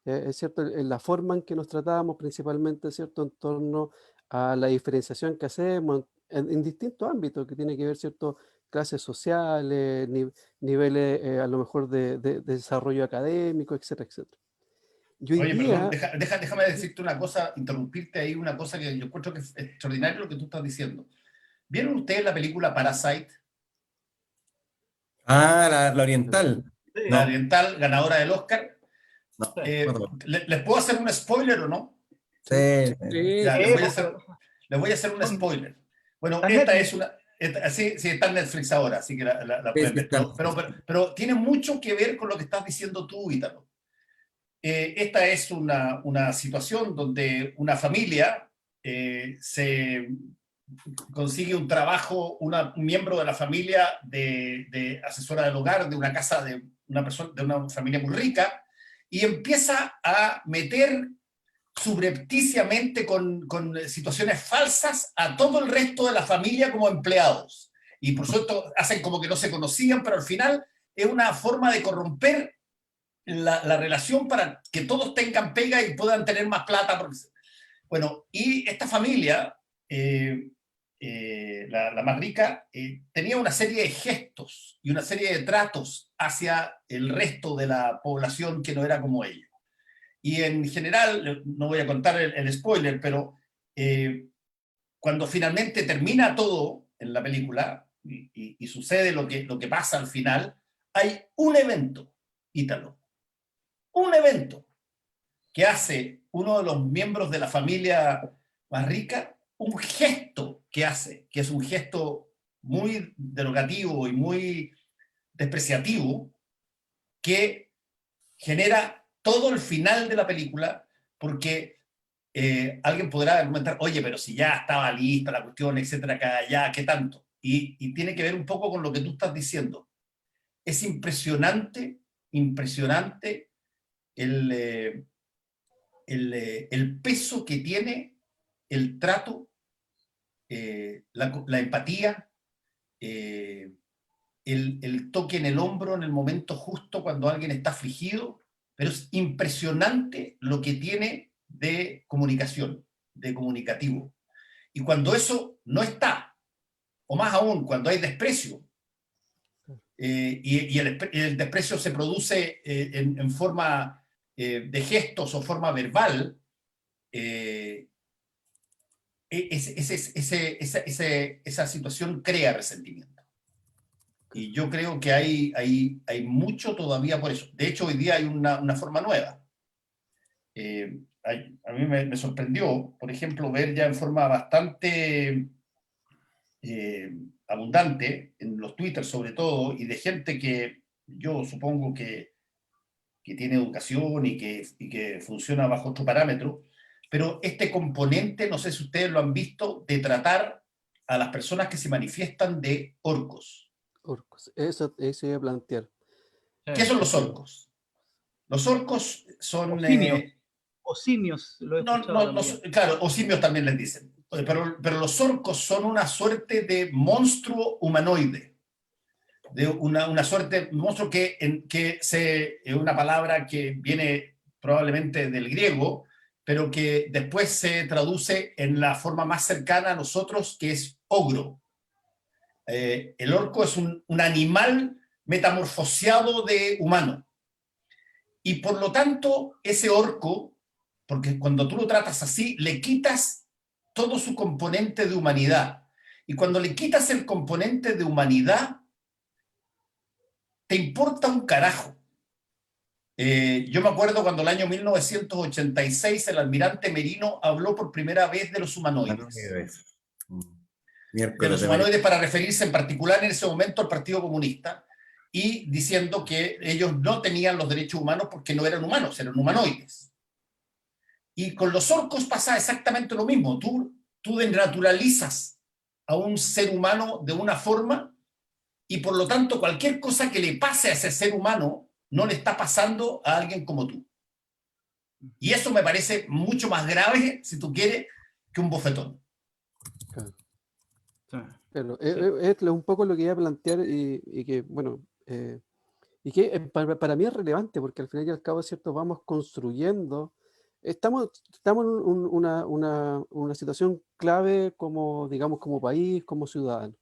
Es cierto, en la forma en que nos tratábamos principalmente, ¿cierto?, en torno a la diferenciación que hacemos en distintos ámbitos que tiene que ver, ¿cierto?, clases sociales, niveles a lo mejor de desarrollo académico, etcétera, etcétera. Y hoy Oye, perdón, día, déjame decirte una cosa, interrumpirte ahí, una cosa que yo encuentro que es extraordinario lo que tú estás diciendo. ¿Vieron ustedes la película Parasite? Ah, la oriental. La No, oriental, ganadora del Oscar. no. ¿Les puedo hacer un spoiler o no? Sí, Sí, Ya, Sí, les voy a hacer un spoiler. Bueno, Está en esta Netflix. es una... sí, está en Netflix ahora, así que la sí, pueden sí, ver. está. Pero tiene mucho que ver con lo que estás diciendo tú, Ítalo. Esta es una situación donde una familia se consigue un trabajo, un miembro de la familia de asesora del hogar de una casa de una persona, de una familia muy rica, y empieza a meter subrepticiamente con situaciones falsas a todo el resto de la familia como empleados. Y por supuesto hacen como que no se conocían, pero al final es una forma de corromper la relación para que todos tengan pega y puedan tener más plata. Bueno, y esta familia, la más rica, tenía una serie de gestos y una serie de tratos hacia el resto de la población que no era como ella. Y en general, no voy a contar el spoiler, pero cuando finalmente termina todo en la película y sucede lo que pasa al final, hay un evento, Ítalo, un evento que hace uno de los miembros de la familia más rica, un gesto que hace, que es un gesto muy derogativo y muy despreciativo, que genera todo el final de la película, porque alguien podrá argumentar, oye, pero si ya estaba lista la cuestión, etcétera, ya, ¿qué tanto? Y tiene que ver un poco con lo que tú estás diciendo. Es impresionante, impresionante el peso que tiene el trato, la empatía, el toque en el hombro en el momento justo cuando alguien está afligido, pero es impresionante lo que tiene de comunicación, de comunicativo. Y cuando eso no está, o más aún, cuando hay desprecio, y el desprecio se produce en forma de gestos o forma verbal, esa situación crea resentimiento. Y yo creo que hay mucho todavía por eso. De hecho, hoy día hay una forma nueva. A mí me sorprendió, por ejemplo, ver ya en forma bastante abundante, en los Twitter sobre todo, y de gente que yo supongo que tiene educación y que funciona bajo otro parámetro, pero este componente, no sé si ustedes lo han visto, de tratar a las personas que se manifiestan de orcos. Orcos. Eso iba a plantear. ¿Qué son los orcos? Los orcos son... O simios, lo he escuchado. Claro, o simios también les dicen. Pero los orcos son una suerte de monstruo humanoide. De una suerte de monstruo que es una palabra que viene probablemente del griego, pero que después se traduce en la forma más cercana a nosotros, que es ogro. El orco es un animal metamorfoseado de humano. Y por lo tanto, ese orco, porque cuando tú lo tratas así, le quitas todo su componente de humanidad. Y cuando le quitas el componente de humanidad, te importa un carajo. Yo me acuerdo cuando el año 1986 el almirante Merino habló por primera vez de los humanoides. De los humanoides para referirse en particular en ese momento al Partido Comunista y diciendo que ellos no tenían los derechos humanos porque no eran humanos, eran humanoides. Y con los orcos pasa exactamente lo mismo. Tú desnaturalizas a un ser humano de una forma y por lo tanto cualquier cosa que le pase a ese ser humano no le está pasando a alguien como tú. Y eso me parece mucho más grave, si tú quieres, que un bofetón. Claro, es un poco lo que iba a plantear y que, bueno, y que para mí es relevante porque al final y al cabo, ¿cierto? Vamos construyendo, estamos en una situación clave como, digamos, como país, como ciudadano.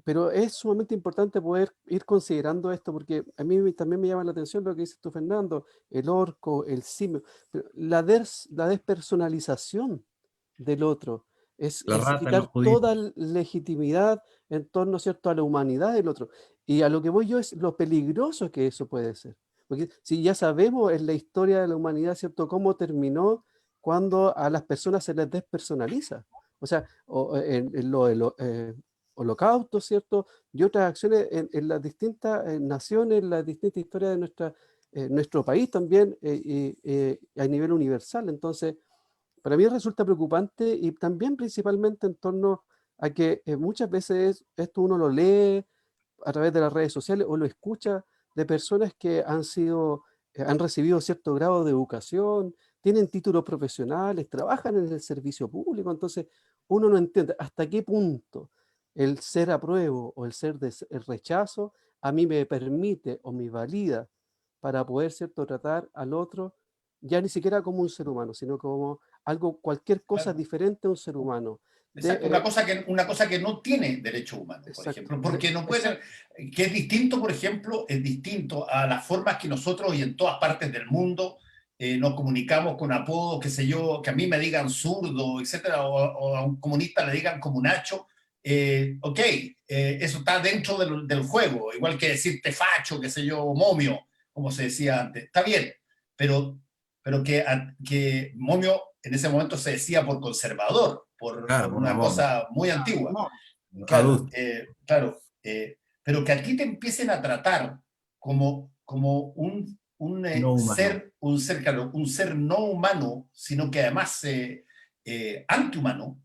Pero es sumamente importante poder ir considerando esto porque a mí también me llama la atención lo que dices tú, Fernando, el orco, el simio, pero la despersonalización del otro. Es quitar toda legitimidad en torno, ¿cierto?, a la humanidad del otro. Y a lo que voy yo es lo peligroso que eso puede ser. Porque si ya sabemos en la historia de la humanidad, ¿cierto?, cómo terminó cuando a las personas se les despersonaliza. O sea, en holocaustos, ¿cierto?, y otras acciones en las distintas naciones, en las distintas historias de nuestro país también, a nivel universal. Entonces, para mí resulta preocupante y también principalmente en torno a que muchas veces esto uno lo lee a través de las redes sociales o lo escucha de personas que han recibido cierto grado de educación, tienen títulos profesionales, trabajan en el servicio público, entonces uno no entiende hasta qué punto el ser apruebo o el rechazo a mí me permite o me valida para poder, ¿cierto?, tratar al otro ya ni siquiera como un ser humano, sino como cualquier cosa diferente a un ser humano. Exacto, una cosa que no tiene derechos humanos, por ejemplo, porque no puede, que es distinto, por ejemplo, es distinto a las formas que nosotros y en todas partes del mundo nos comunicamos con apodos, qué sé yo, que a mí me digan zurdo, etcétera, o a un comunista le digan comunacho. Ok, eso está dentro del juego, igual que decirte facho, qué sé yo, momio, como se decía antes, está bien, pero que momio en ese momento se decía por conservador, por una cosa muy antigua. Claro, pero que a ti te empiecen a tratar como un ser no humano, sino que además antihumano,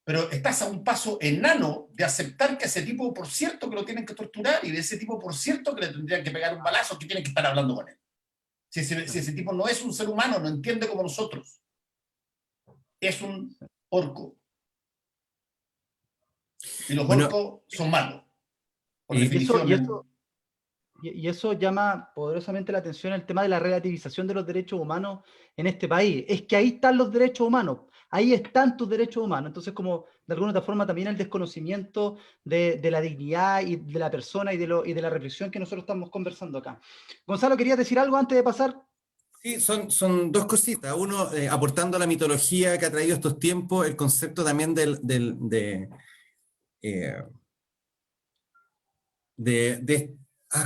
pero estás a un paso enano de aceptar que ese tipo, por cierto, que lo tienen que torturar y de ese tipo, por cierto, que le tendrían que pegar un balazo, que tienen que estar hablando con él. Si ese tipo no es un ser humano, no entiende como nosotros. Es un orco. Y los orcos son malos. Por definición. Y eso llama poderosamente la atención el tema de la relativización de los derechos humanos en este país. Es que ahí están los derechos humanos, ahí están tus derechos humanos. Entonces, como de alguna otra forma también el desconocimiento de la dignidad y de la persona y de la reflexión que nosotros estamos conversando acá. Gonzalo, ¿querías decir algo antes de pasar Sí, son dos cositas. Uno, aportando a la mitología que ha traído estos tiempos, el concepto también eh,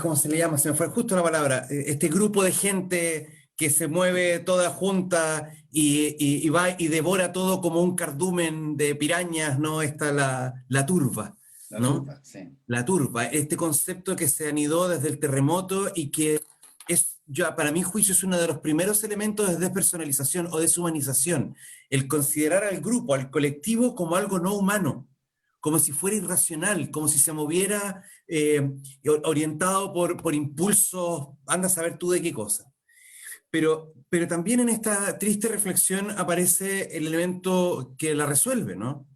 ¿cómo se le llama? Se me fue justo la palabra. Este grupo de gente que se mueve toda junta y va y devora todo como un cardumen de pirañas, ¿no? Está la turba, La ¿no? turba, sí. La turba, este concepto que se anidó desde el terremoto y que para mi juicio es uno de los primeros elementos de despersonalización o deshumanización, el considerar al grupo, al colectivo como algo no humano, como si fuera irracional, como si se moviera orientado por impulsos, anda a saber tú de qué cosa. Pero también en esta triste reflexión aparece el elemento que la resuelve, ¿no?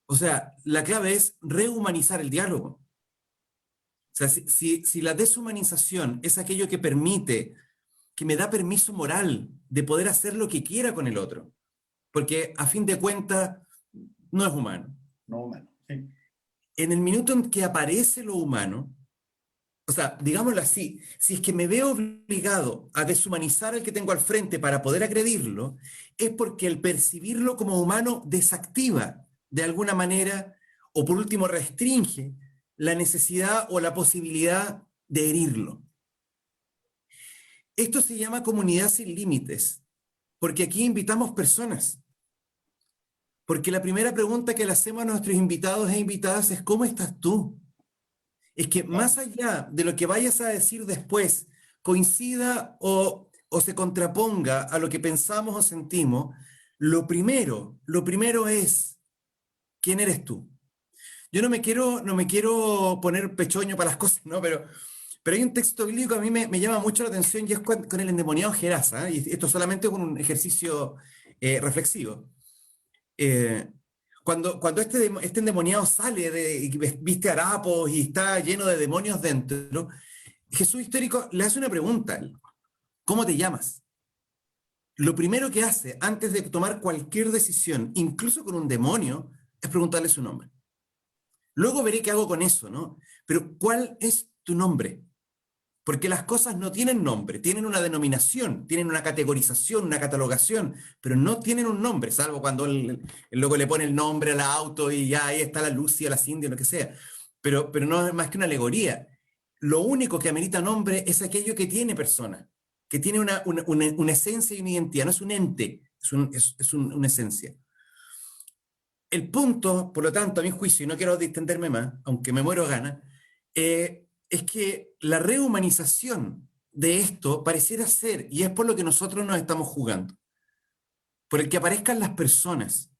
O sea, la clave es rehumanizar el diálogo. O sea, si la deshumanización es aquello que permite, que me da permiso moral de poder hacer lo que quiera con el otro, porque a fin de cuentas no es humano. No humano, sí. En el minuto en que aparece lo humano, o sea, digámoslo así, si es que me veo obligado a deshumanizar al que tengo al frente para poder agredirlo, es porque el percibirlo como humano desactiva de alguna manera, o por último restringe la necesidad o la posibilidad de herirlo. Esto se llama comunidad sin límites, porque aquí invitamos personas. Porque la primera pregunta que le hacemos a nuestros invitados e invitadas es ¿cómo estás tú? Es que más allá de lo que vayas a decir después, coincida o se contraponga a lo que pensamos o sentimos, lo primero es ¿quién eres tú? Yo no me quiero poner pechoño para las cosas, ¿no? Pero hay un texto bíblico que a mí me llama mucho la atención y es con el endemoniado Gerasa, ¿eh? Y esto solamente con un ejercicio reflexivo. Cuando este endemoniado sale y viste harapos y está lleno de demonios dentro, Jesús histórico le hace una pregunta: ¿cómo te llamas? Lo primero que hace antes de tomar cualquier decisión, incluso con un demonio, es preguntarle su nombre. Luego veré qué hago con eso, ¿no? Pero ¿cuál es tu nombre? Porque las cosas no tienen nombre, tienen una denominación, tienen una categorización, una catalogación, pero no tienen un nombre, salvo cuando el loco le pone el nombre al auto y ya ahí está la Lucia, la Cindy, lo que sea. Pero no es más que una alegoría. Lo único que amerita nombre es aquello que tiene persona, que tiene una esencia y una identidad, no es un ente, es una esencia. El punto, por lo tanto, a mi juicio, y no quiero distenderme más, aunque me muero de ganas, es que la rehumanización de esto pareciera ser, y es por lo que nosotros nos estamos jugando, por el que aparezcan las personas.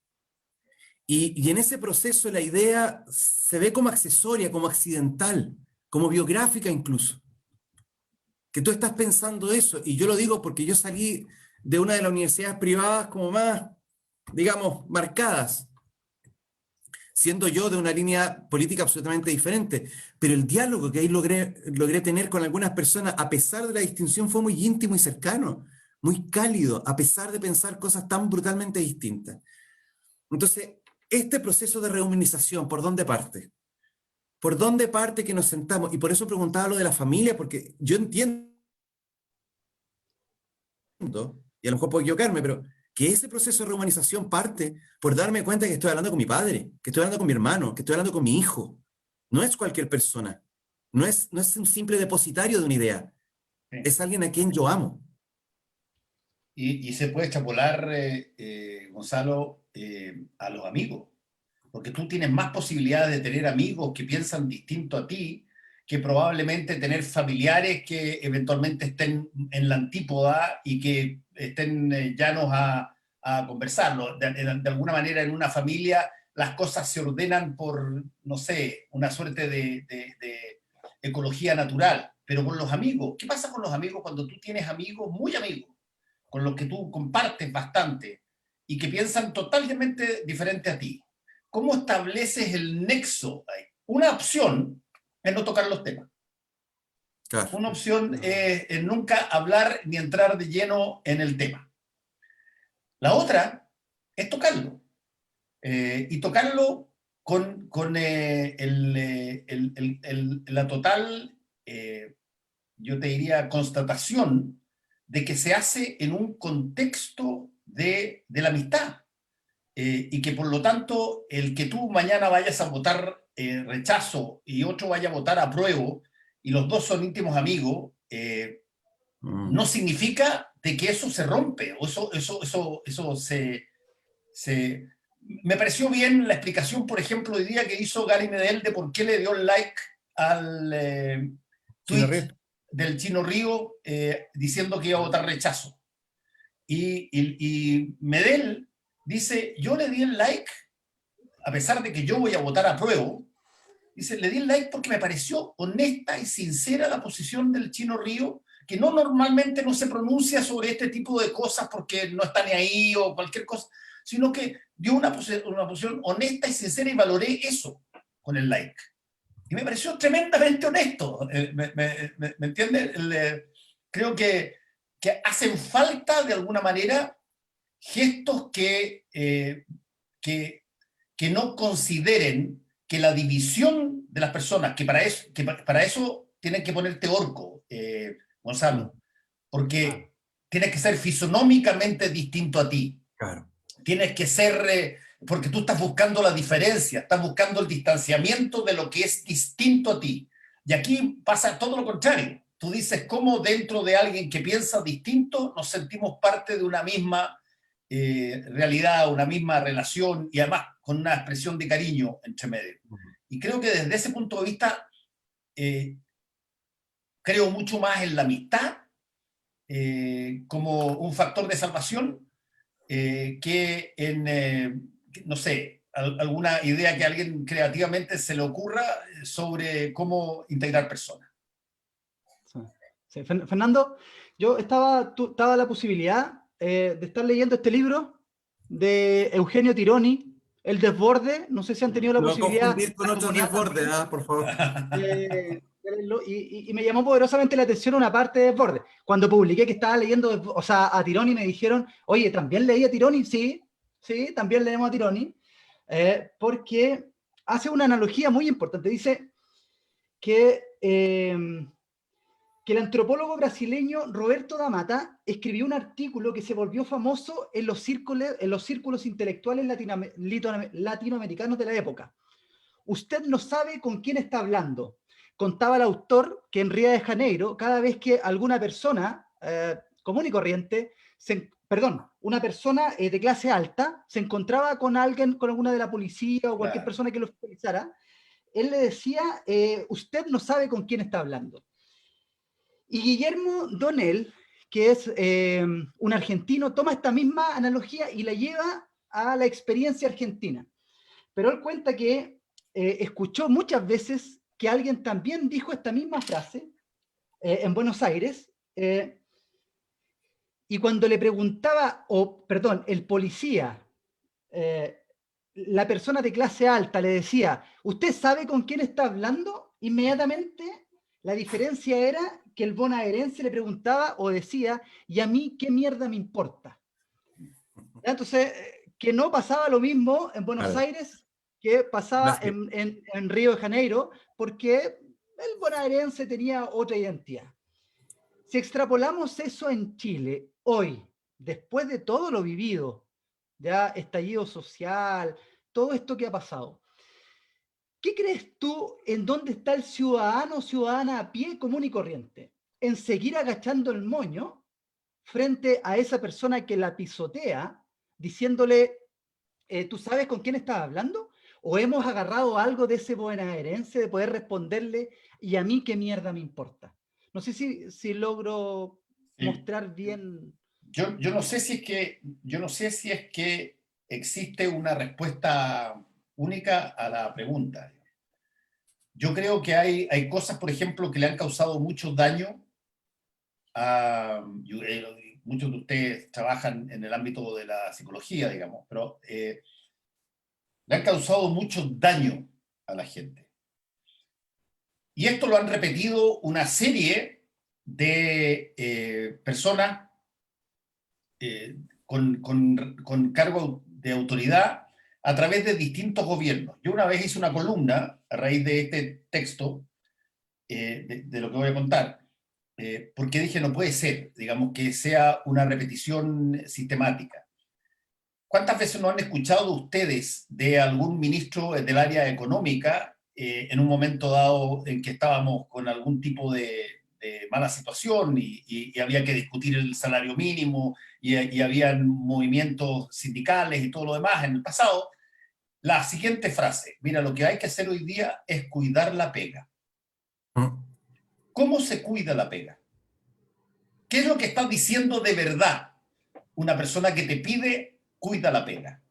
Y en ese proceso la idea se ve como accesoria, como accidental, como biográfica incluso. Que tú estás pensando eso, y yo lo digo porque yo salí de una de las universidades privadas como más, digamos, marcadas, siendo yo de una línea política absolutamente diferente, pero el diálogo que ahí logré tener con algunas personas, a pesar de la distinción, fue muy íntimo y cercano, muy cálido, a pesar de pensar cosas tan brutalmente distintas. Entonces, este proceso de rehumanización, ¿por dónde parte? ¿Por dónde parte que nos sentamos? Y por eso preguntaba lo de la familia, porque yo entiendo, y a lo mejor puedo equivocarme, pero que ese proceso de rehumanización parte por darme cuenta que estoy hablando con mi padre, que estoy hablando con mi hermano, que estoy hablando con mi hijo. No es cualquier persona. No es un simple depositario de una idea. Sí. Es alguien a quien yo amo. Y se puede extrapolar, Gonzalo, a los amigos. Porque tú tienes más posibilidades de tener amigos que piensan distinto a ti que probablemente tener familiares que eventualmente estén en la antípoda y que estén llanos a conversarlo. De alguna manera, en una familia las cosas se ordenan por, no sé, una suerte de ecología natural. Pero con los amigos, ¿qué pasa con los amigos cuando tú tienes amigos, muy amigos, con los que tú compartes bastante y que piensan totalmente diferente a ti? ¿Cómo estableces el nexo ahí? Una opción es no tocar los temas. Claro. Una opción es nunca hablar ni entrar de lleno en el tema. La otra es tocarlo. Y tocarlo con la total, yo te diría, constatación de que se hace en un contexto de la amistad. Y que por lo tanto el que tú mañana vayas a votar rechazo y otro vaya a votar apruebo y los dos son íntimos amigos, no significa de que eso se rompe o eso se... Me pareció bien la explicación, por ejemplo, hoy día que hizo Gary Medel de por qué le dio like al tweet del Chino Río diciendo que iba a votar rechazo. Y Medel dice, yo le di el like, a pesar de que yo voy a votar apruebo, dice, le di el like porque me pareció honesta y sincera la posición del Chino Río, que normalmente no se pronuncia sobre este tipo de cosas porque no está ni ahí o cualquier cosa, sino que dio una posición honesta y sincera y valoré eso con el like. Y me pareció tremendamente honesto. ¿Me entiendes? Creo que hacen falta de alguna manera gestos que no consideren que la división de las personas, que para eso tienen que ponerte orco, Gonzalo, porque tienes que ser fisonómicamente distinto a ti. Claro. Tienes que ser, porque tú estás buscando la diferencia, estás buscando el distanciamiento de lo que es distinto a ti. Y aquí pasa todo lo contrario. Tú dices cómo dentro de alguien que piensa distinto nos sentimos parte de una misma realidad, una misma relación y además con una expresión de cariño entre medio. Y creo que desde ese punto de vista creo mucho más en la amistad como un factor de salvación que en, no sé, alguna idea que a alguien creativamente se le ocurra sobre cómo integrar personas. Sí. Fernando, yo estaba la posibilidad de estar leyendo este libro de Eugenio Tironi, El Desborde. No sé si han tenido la posibilidad. No confundir con otro Desborde, por favor. Y me llamó poderosamente la atención una parte de Desborde. Cuando publiqué que estaba leyendo, o sea, a Tironi, me dijeron, oye, ¿también leí a Tironi? Sí, también leemos a Tironi, porque hace una analogía muy importante. Dice que el antropólogo brasileño Roberto da Mata escribió un artículo que se volvió famoso en los círculos intelectuales latinoamericanos de la época. Usted no sabe con quién está hablando. Contaba el autor que en Río de Janeiro, cada vez que alguna persona común y corriente, una persona de clase alta se encontraba con alguien, con alguna de la policía o cualquier persona que lo fiscalizara, él le decía, usted no sabe con quién está hablando. Y Guillermo Donel, que es un argentino, toma esta misma analogía y la lleva a la experiencia argentina. Pero él cuenta que escuchó muchas veces que alguien también dijo esta misma frase en Buenos Aires, y cuando le preguntaba, el policía, la persona de clase alta le decía, ¿usted sabe con quién está hablando? Inmediatamente la diferencia era que el bonaerense le preguntaba o decía, ¿y a mí qué mierda me importa? Entonces, que no pasaba lo mismo en Buenos Aires que pasaba en Río de Janeiro, porque el bonaerense tenía otra identidad. Si extrapolamos eso en Chile, hoy, después de todo lo vivido, ya estallido social, todo esto que ha pasado, ¿qué crees tú en dónde está el ciudadano o ciudadana a pie común y corriente? ¿En seguir agachando el moño frente a esa persona que la pisotea, diciéndole, ¿tú sabes con quién estás hablando? ¿O hemos agarrado algo de ese bonaerense de poder responderle, y a mí qué mierda me importa? No sé si logro mostrar bien. Yo no sé si es que existe una respuesta única a la pregunta. Yo creo que hay cosas, por ejemplo, que le han causado mucho daño a... muchos de ustedes trabajan en el ámbito de la psicología, digamos, pero le han causado mucho daño a la gente. Y esto lo han repetido una serie de personas con cargo de autoridad a través de distintos gobiernos. Yo una vez hice una columna a raíz de este texto, de lo que voy a contar, porque dije, no puede ser, digamos, que sea una repetición sistemática. ¿Cuántas veces no han escuchado ustedes de algún ministro del área económica en un momento dado en que estábamos con algún tipo de mala situación y había que discutir el salario mínimo y habían movimientos sindicales y todo lo demás en el pasado? La siguiente frase: mira, lo que hay que hacer hoy día es cuidar la pega. ¿Cómo se cuida la pega? ¿Qué es lo que está diciendo de verdad una persona que te pide cuida la pega?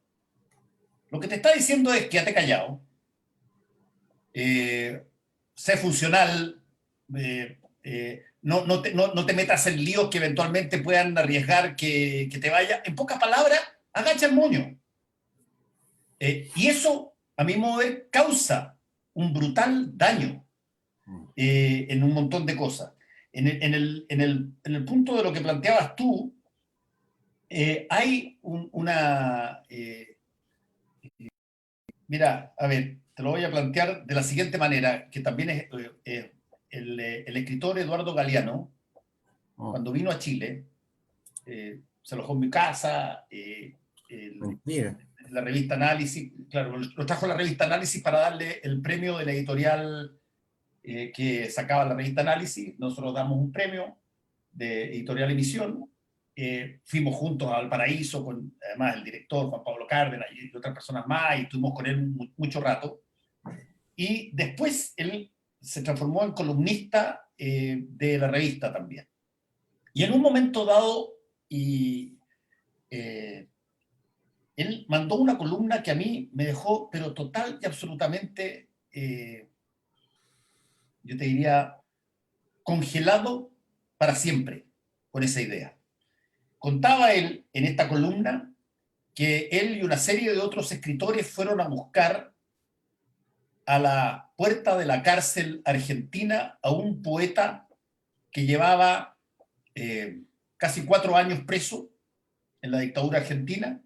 Lo que te está diciendo es quédate callado, sé funcional, no te metas en líos que eventualmente puedan arriesgar que te vaya. En pocas palabras, agacha el moño. Y eso, a mi modo de ver, causa un brutal daño en un montón de cosas. En el punto de lo que planteabas tú, hay una... mira, a ver, te lo voy a plantear de la siguiente manera, que también es el escritor Eduardo Galeano, cuando vino a Chile, se alojó en mi casa, la revista Análisis, claro, lo trajo la revista Análisis para darle el premio de la editorial que sacaba la revista Análisis. Nosotros damos un premio de Editorial Emisión. Fuimos juntos a Valparaíso con además el director Juan Pablo Cárdenas y otras personas más, y estuvimos con él mucho rato. Y después él se transformó en columnista de la revista también. Y en un momento dado, él mandó una columna que a mí me dejó, pero total y absolutamente, yo te diría, congelado para siempre con esa idea. Contaba él en esta columna que él y una serie de otros escritores fueron a buscar a la puerta de la cárcel argentina a un poeta que llevaba casi 4 años preso en la dictadura argentina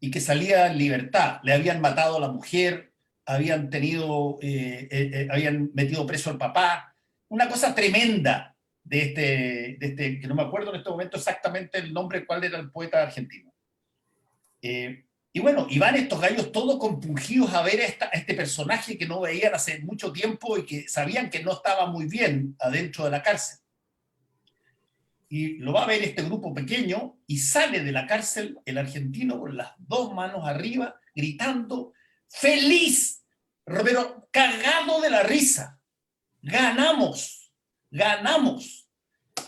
y que salía en libertad. Le habían matado a la mujer, habían metido preso al papá, una cosa tremenda de este, que no me acuerdo en este momento exactamente el nombre, cuál era el poeta argentino. Y bueno, y van estos gallos todos compungidos a ver a este personaje que no veían hace mucho tiempo y que sabían que no estaba muy bien adentro de la cárcel. Y lo va a ver este grupo pequeño y sale de la cárcel el argentino con las 2 manos arriba, gritando, feliz, pero cagado de la risa. Ganamos, ganamos,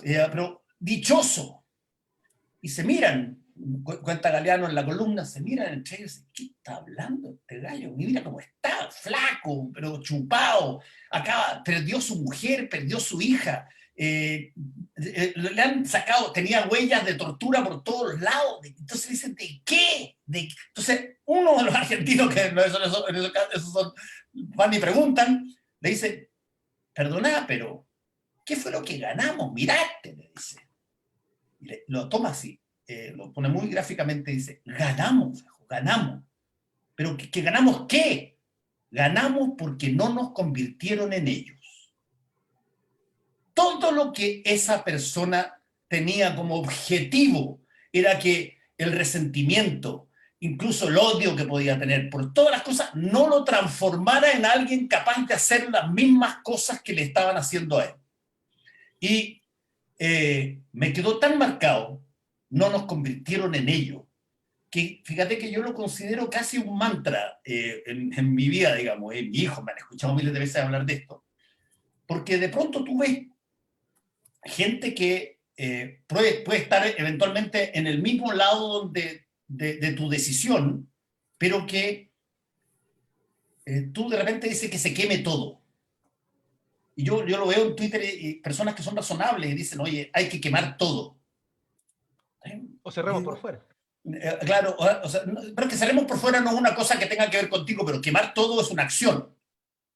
pero dichoso. Y se miran, cuenta Galeano en la columna, se miran entre ellos, ¿qué está hablando este gallo? Mira cómo está, flaco, pero chupado, perdió su mujer, perdió su hija, le han sacado, tenía huellas de tortura por todos lados. Entonces dicen, ¿de qué? Entonces uno de los argentinos, que en esos son, van y preguntan, le dice, perdona, pero ¿qué fue lo que ganamos? Mirate, le dice. Y lo toma así, lo pone muy gráficamente, dice, ganamos, ganamos. ¿Pero que ganamos qué? Ganamos porque no nos convirtieron en ellos. Todo lo que esa persona tenía como objetivo era que el resentimiento, incluso el odio que podía tener por todas las cosas, no lo transformara en alguien capaz de hacer las mismas cosas que le estaban haciendo a él. Y me quedó tan marcado, no nos convirtieron en ello, que fíjate que yo lo considero casi un mantra en mi vida, digamos. Mi hijo me han escuchado miles de veces hablar de esto, porque de pronto tú ves gente que puede estar eventualmente en el mismo lado de tu decisión, pero que tú de repente dices que se queme todo. Y yo lo veo en Twitter, y personas que son razonables y dicen, oye, hay que quemar todo. O cerremos por fuera. Claro, o sea, pero que cerremos por fuera no es una cosa que tenga que ver contigo, pero quemar todo es una acción.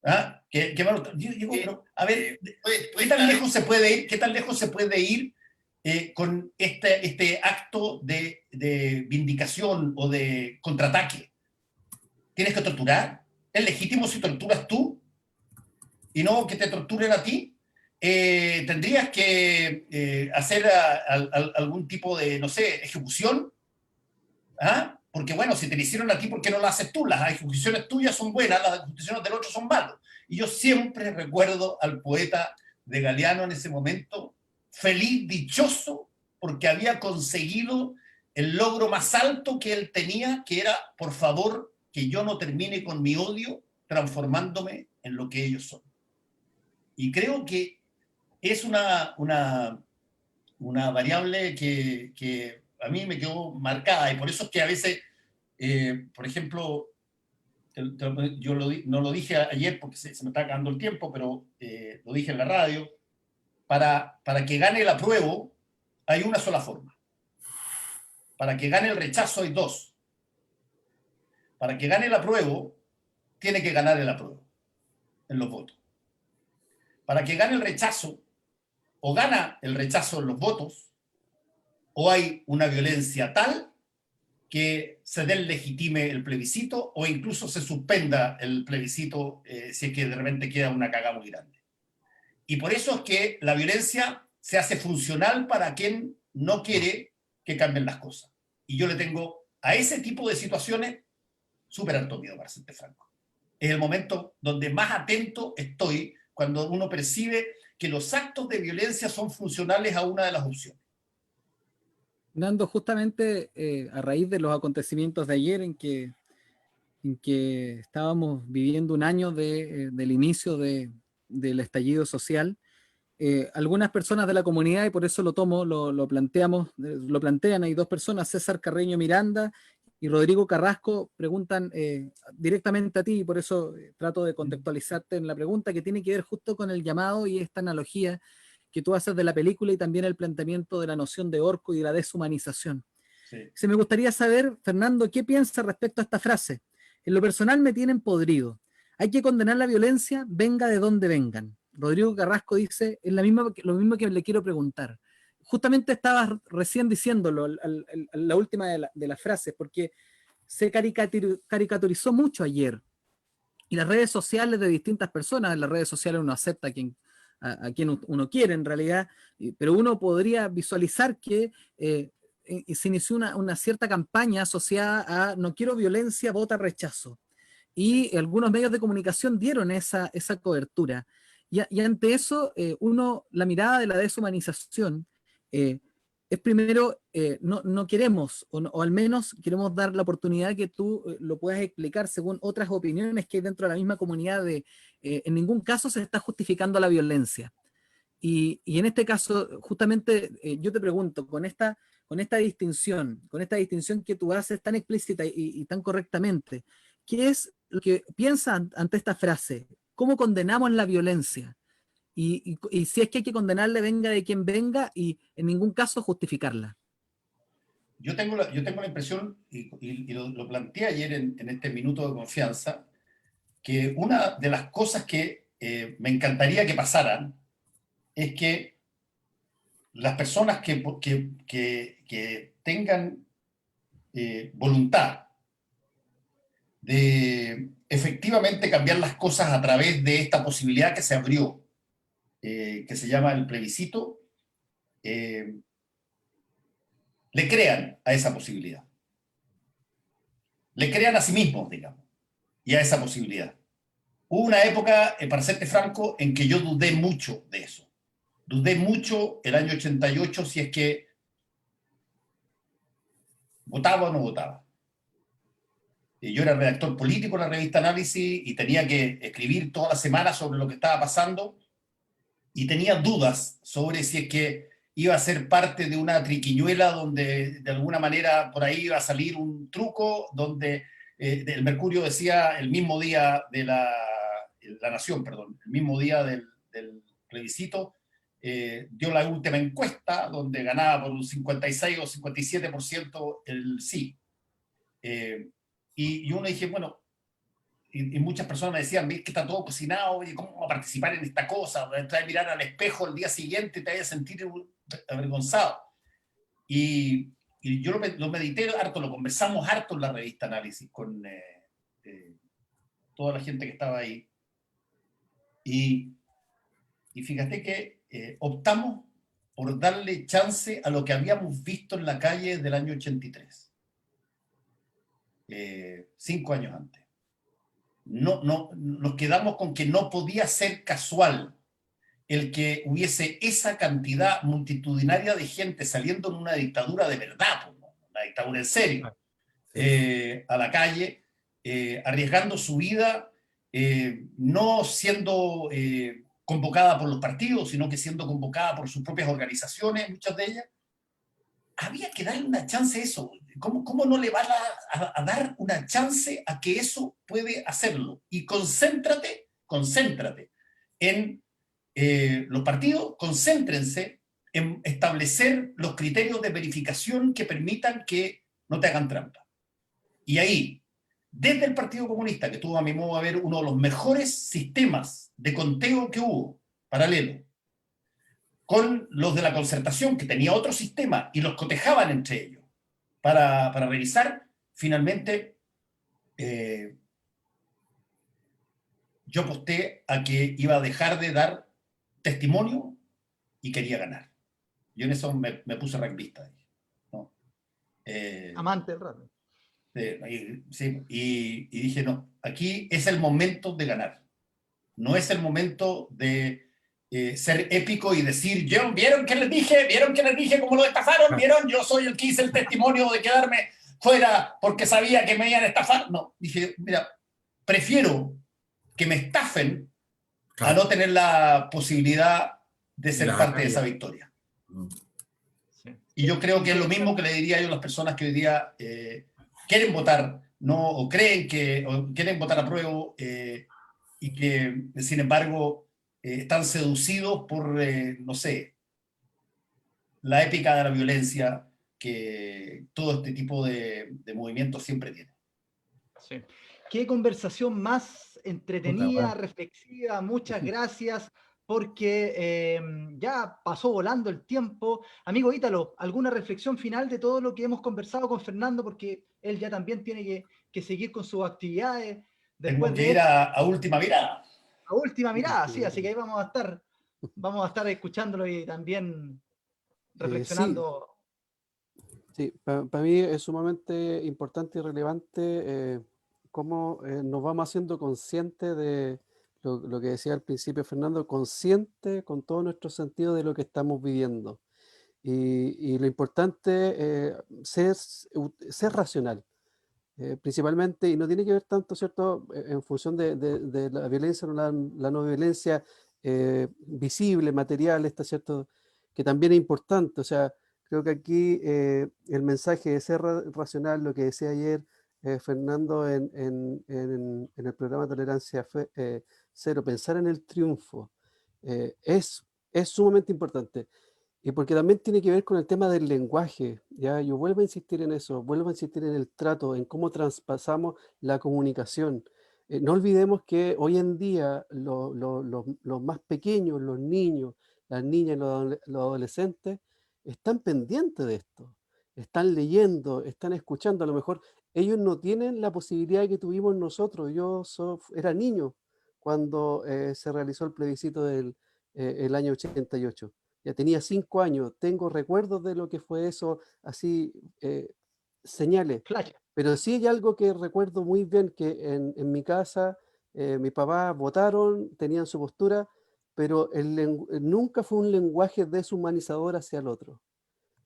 ¿Ah? Pero, a ver, ¿qué tan lejos se puede ir? ¿Qué tan lejos se puede ir con este acto de vindicación o de contraataque? ¿Tienes que torturar? ¿Es legítimo si torturas tú y no que te torturen a ti? tendrías que hacer algún tipo de, no sé, ejecución. ¿Ah? Porque bueno, si te la hicieron a ti, ¿por qué no la haces tú? Las ejecuciones tuyas son buenas, las ejecuciones del otro son malas. Y yo siempre recuerdo al poeta de Galeano en ese momento, feliz, dichoso, porque había conseguido el logro más alto que él tenía, que era, por favor, que yo no termine con mi odio transformándome en lo que ellos son. Y creo que es una variable que a mí me quedó marcada, y por eso es que a veces, por ejemplo, yo no lo dije ayer porque se me está acabando el tiempo, pero lo dije en la radio, para que gane el apruebo hay una sola forma. Para que gane el rechazo hay dos. Para que gane el apruebo, tiene que ganar el apruebo en los votos. Para que gane el rechazo, o gana el rechazo en los votos, o hay una violencia tal que se deslegitime el plebiscito o incluso se suspenda el plebiscito si es que de repente queda una cagada muy grande. Y por eso es que la violencia se hace funcional para quien no quiere que cambien las cosas. Y yo le tengo a ese tipo de situaciones súper alto miedo, para serte franco. Es el momento donde más atento estoy cuando uno percibe que los actos de violencia son funcionales a una de las opciones. Nando, justamente a raíz de los acontecimientos de ayer en que estábamos viviendo un año del inicio del estallido social, algunas personas de la comunidad, y por eso lo tomo, lo planteamos, lo plantean, hay dos personas, César Carreño Miranda y Rodrigo Carrasco, preguntan directamente a ti, y por eso trato de contextualizarte en la pregunta, que tiene que ver justo con el llamado y esta analogía que tú haces de la película y también el planteamiento de la noción de orco y de la deshumanización. Sí. Se me gustaría saber, Fernando, ¿qué piensas respecto a esta frase? En lo personal me tienen podrido. Hay que condenar la violencia, venga de donde vengan. Rodrigo Carrasco dice, es lo mismo que le quiero preguntar. Justamente estabas recién diciéndolo, la última de las frases, porque se caricaturizó mucho ayer. Y las redes sociales de distintas personas, en las redes sociales uno acepta a quien uno quiere en realidad, pero uno podría visualizar que se inició una cierta campaña asociada a no quiero violencia, vota rechazo. Y algunos medios de comunicación dieron esa cobertura. Y ante eso, la mirada de la deshumanización es primero, no queremos, o al menos queremos dar la oportunidad que tú lo puedas explicar según otras opiniones que hay dentro de la misma comunidad en ningún caso se está justificando la violencia. Y en este caso, justamente, yo te pregunto, con esta distinción que tú haces tan explícita y tan correctamente, ¿qué es lo que piensas ante esta frase? ¿Cómo condenamos la violencia? Y si es que hay que condenarle, venga de quien venga, y en ningún caso justificarla. Yo tengo la impresión, y lo planteé ayer en este minuto de confianza, que una de las cosas que me encantaría que pasaran es que las personas que tengan voluntad de efectivamente cambiar las cosas a través de esta posibilidad que se abrió, que se llama el plebiscito, le crean a esa posibilidad. Le crean a sí mismos, digamos, y a esa posibilidad. Hubo una época, para serte franco, en que yo dudé mucho de eso. Dudé mucho el año 88 si es que votaba o no votaba. Yo era redactor político en la revista Análisis y tenía que escribir toda la semana sobre lo que estaba pasando y tenía dudas sobre si es que iba a ser parte de una triquiñuela donde de alguna manera por ahí iba a salir un truco donde el Mercurio decía el mismo día de la Nación, perdón, el mismo día del plebiscito, dio la última encuesta donde ganaba por un 56 o 57% el sí. Y uno dije, bueno, y muchas personas me decían, ves que está todo cocinado, y ¿cómo vamos a participar en esta cosa? Te vas a mirar al espejo el día siguiente y te vas a sentir avergonzado. Y yo lo medité harto, lo conversamos harto en la revista Análisis con toda la gente que estaba ahí. Y Y fíjate que optamos por darle chance a lo que habíamos visto en la calle del año 83, 5 años antes. Nos quedamos con que no podía ser casual el que hubiese esa cantidad multitudinaria de gente saliendo en una dictadura de verdad, una dictadura en serio, a la calle, arriesgando su vida, no siendo convocada por los partidos, sino que siendo convocada por sus propias organizaciones, muchas de ellas. Había que darle una chance a eso. ¿Cómo no le vas a dar una chance a que eso puede hacerlo? Y concéntrate en los partidos, concéntrense en establecer los criterios de verificación que permitan que no te hagan trampa. Y ahí, desde el Partido Comunista, que tuvo a mi modo de ver uno de los mejores sistemas de conteo que hubo, paralelo, con los de la Concertación, que tenía otro sistema, y los cotejaban entre ellos para revisar, finalmente yo aposté a que iba a dejar de dar testimonio y quería ganar. Yo en eso me puse rugbyista, ¿no? Amante del rugby. Sí, y dije, no, aquí es el momento de ganar. No es el momento de ser épico y decir, ¿vieron que les dije cómo lo estafaron? ¿Vieron? Yo soy el que hice el testimonio de quedarme fuera porque sabía que me iban a estafar. No, dije, mira, prefiero que me estafen a no tener la posibilidad de ser parte de esa victoria. Sí. Y yo creo que es lo mismo que le diría yo a las personas que hoy día quieren votar, ¿no? O quieren votar a prueba y que, sin embargo, están seducidos por, no sé, la épica de la violencia que todo este tipo de movimientos siempre tiene. Sí. Qué conversación más entretenida, reflexiva. Muchas gracias, porque ya pasó volando el tiempo. Amigo Ítalo, ¿alguna reflexión final de todo lo que hemos conversado con Fernando? Porque él ya también tiene que seguir con sus actividades. Tengo que ir a última mirada. A última mirada, sí, así que ahí vamos a estar escuchándolo y también reflexionando. Sí, para mí es sumamente importante y relevante cómo nos vamos haciendo conscientes de lo que decía al principio Fernando, consciente con todo nuestro sentido de lo que estamos viviendo. Y lo importante es ser racional, principalmente, y no tiene que ver tanto, ¿cierto?, en función de la violencia o la no violencia visible, material, está cierto, que también es importante. O sea, creo que aquí el mensaje de ser racional, lo que decía ayer Fernando en el programa Tolerancia Cero, pensar en el triunfo, es sumamente importante. Y porque también tiene que ver con el tema del lenguaje, ¿ya? Yo vuelvo a insistir en eso, vuelvo a insistir en el trato, en cómo traspasamos la comunicación. No olvidemos que hoy en día los más pequeños, los niños, las niñas, los adolescentes, están pendientes de esto, están leyendo, están escuchando. A lo mejor ellos no tienen la posibilidad que tuvimos nosotros. Yo era niño cuando se realizó el plebiscito del el año 88. Ya tenía 5 años, tengo recuerdos de lo que fue eso, así, señales. Flash. Pero sí hay algo que recuerdo muy bien, que en mi casa, mi papá votaron, tenían su postura, pero nunca fue un lenguaje deshumanizador hacia el otro.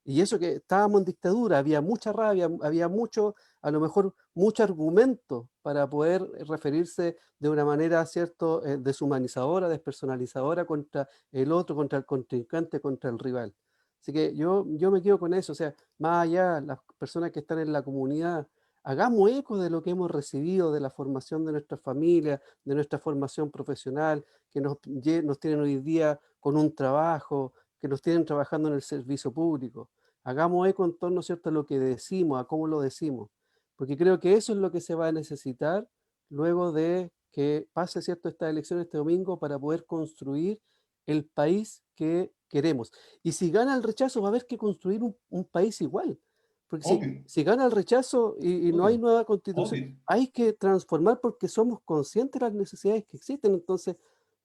Y eso que estábamos en dictadura, había mucha rabia, había mucho, a lo mejor, mucho argumento para poder referirse de una manera, ¿cierto?, deshumanizadora, despersonalizadora contra el otro, contra el contrincante, contra el rival. Así que yo me quedo con eso. O sea, más allá, las personas que están en la comunidad, hagamos eco de lo que hemos recibido, de la formación de nuestras familias, de nuestra formación profesional, que nos tienen hoy día con un trabajo, que nos tienen trabajando en el servicio público. Hagamos eco en torno, ¿cierto?, a lo que decimos, a cómo lo decimos, porque creo que eso es lo que se va a necesitar luego de que pase, ¿cierto?, esta elección este domingo, para poder construir el país que queremos. Y si gana el rechazo, va a haber que construir un país igual, porque si gana el rechazo y no hay nueva constitución, hay que transformar, porque somos conscientes de las necesidades que existen. Entonces,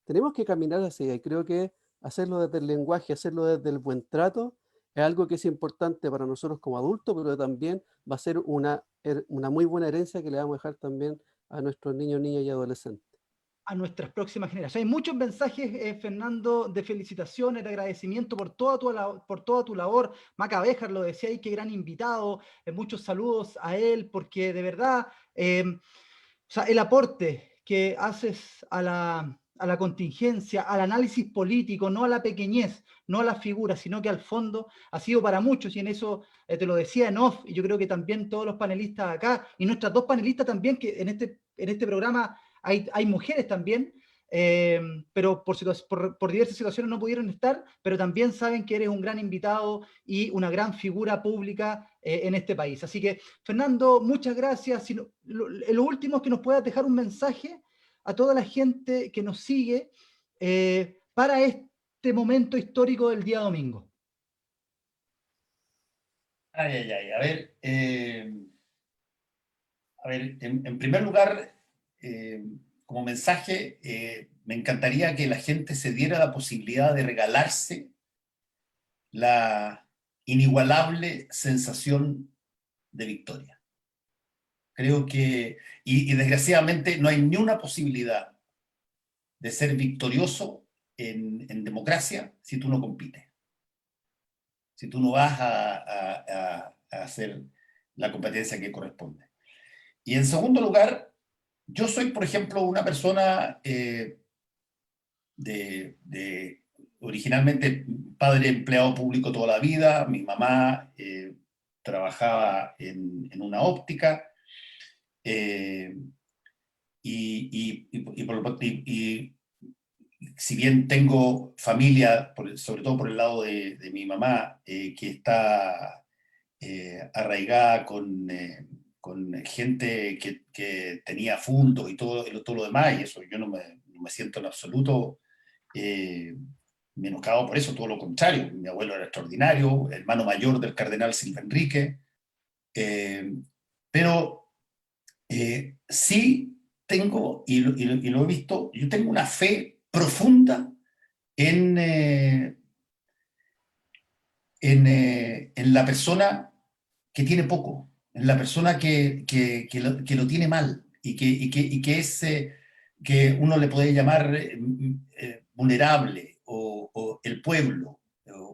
tenemos que caminar hacia allá, y creo que hacerlo desde el lenguaje, hacerlo desde el buen trato, es algo que es importante para nosotros como adultos, pero también va a ser una muy buena herencia que le vamos a dejar también a nuestros niños, niñas y adolescentes. A nuestras próximas generaciones. Hay muchos mensajes, Fernando, de felicitaciones, de agradecimiento por toda tu labor. Maca Béjar lo decía ahí, qué gran invitado. Muchos saludos a él, porque de verdad, o sea, el aporte que haces a la contingencia, al análisis político, no a la pequeñez, no a la figura, sino que al fondo ha sido para muchos, y en eso te lo decía en off, y yo creo que también todos los panelistas acá, y nuestras dos panelistas también, que en este programa hay mujeres también, pero por diversas situaciones no pudieron estar, pero también saben que eres un gran invitado y una gran figura pública en este país. Así que, Fernando, muchas gracias. Lo último es que nos puedas dejar un mensaje a toda la gente que nos sigue para este momento histórico del día domingo. Ay, ay, ay. A ver, en primer lugar, como mensaje, me encantaría que la gente se diera la posibilidad de regalarse la inigualable sensación de victoria. Creo que, y desgraciadamente no hay ni una posibilidad de ser victorioso en democracia si tú no compites, si tú no vas a hacer la competencia que corresponde. Y en segundo lugar, yo soy, por ejemplo, una persona originalmente padre empleado público toda la vida. Mi mamá trabajaba en una óptica, y si bien tengo familia, sobre todo por el lado de mi mamá, que está arraigada con gente que tenía fondos y todo lo demás, y eso yo no me siento en absoluto menoscabo por eso, todo lo contrario. Mi abuelo era extraordinario, hermano mayor del cardenal Silva Enrique, pero sí tengo, y lo he visto, yo tengo una fe profunda en la persona que tiene poco, en la persona que lo tiene mal, y que uno le puede llamar vulnerable, o el pueblo,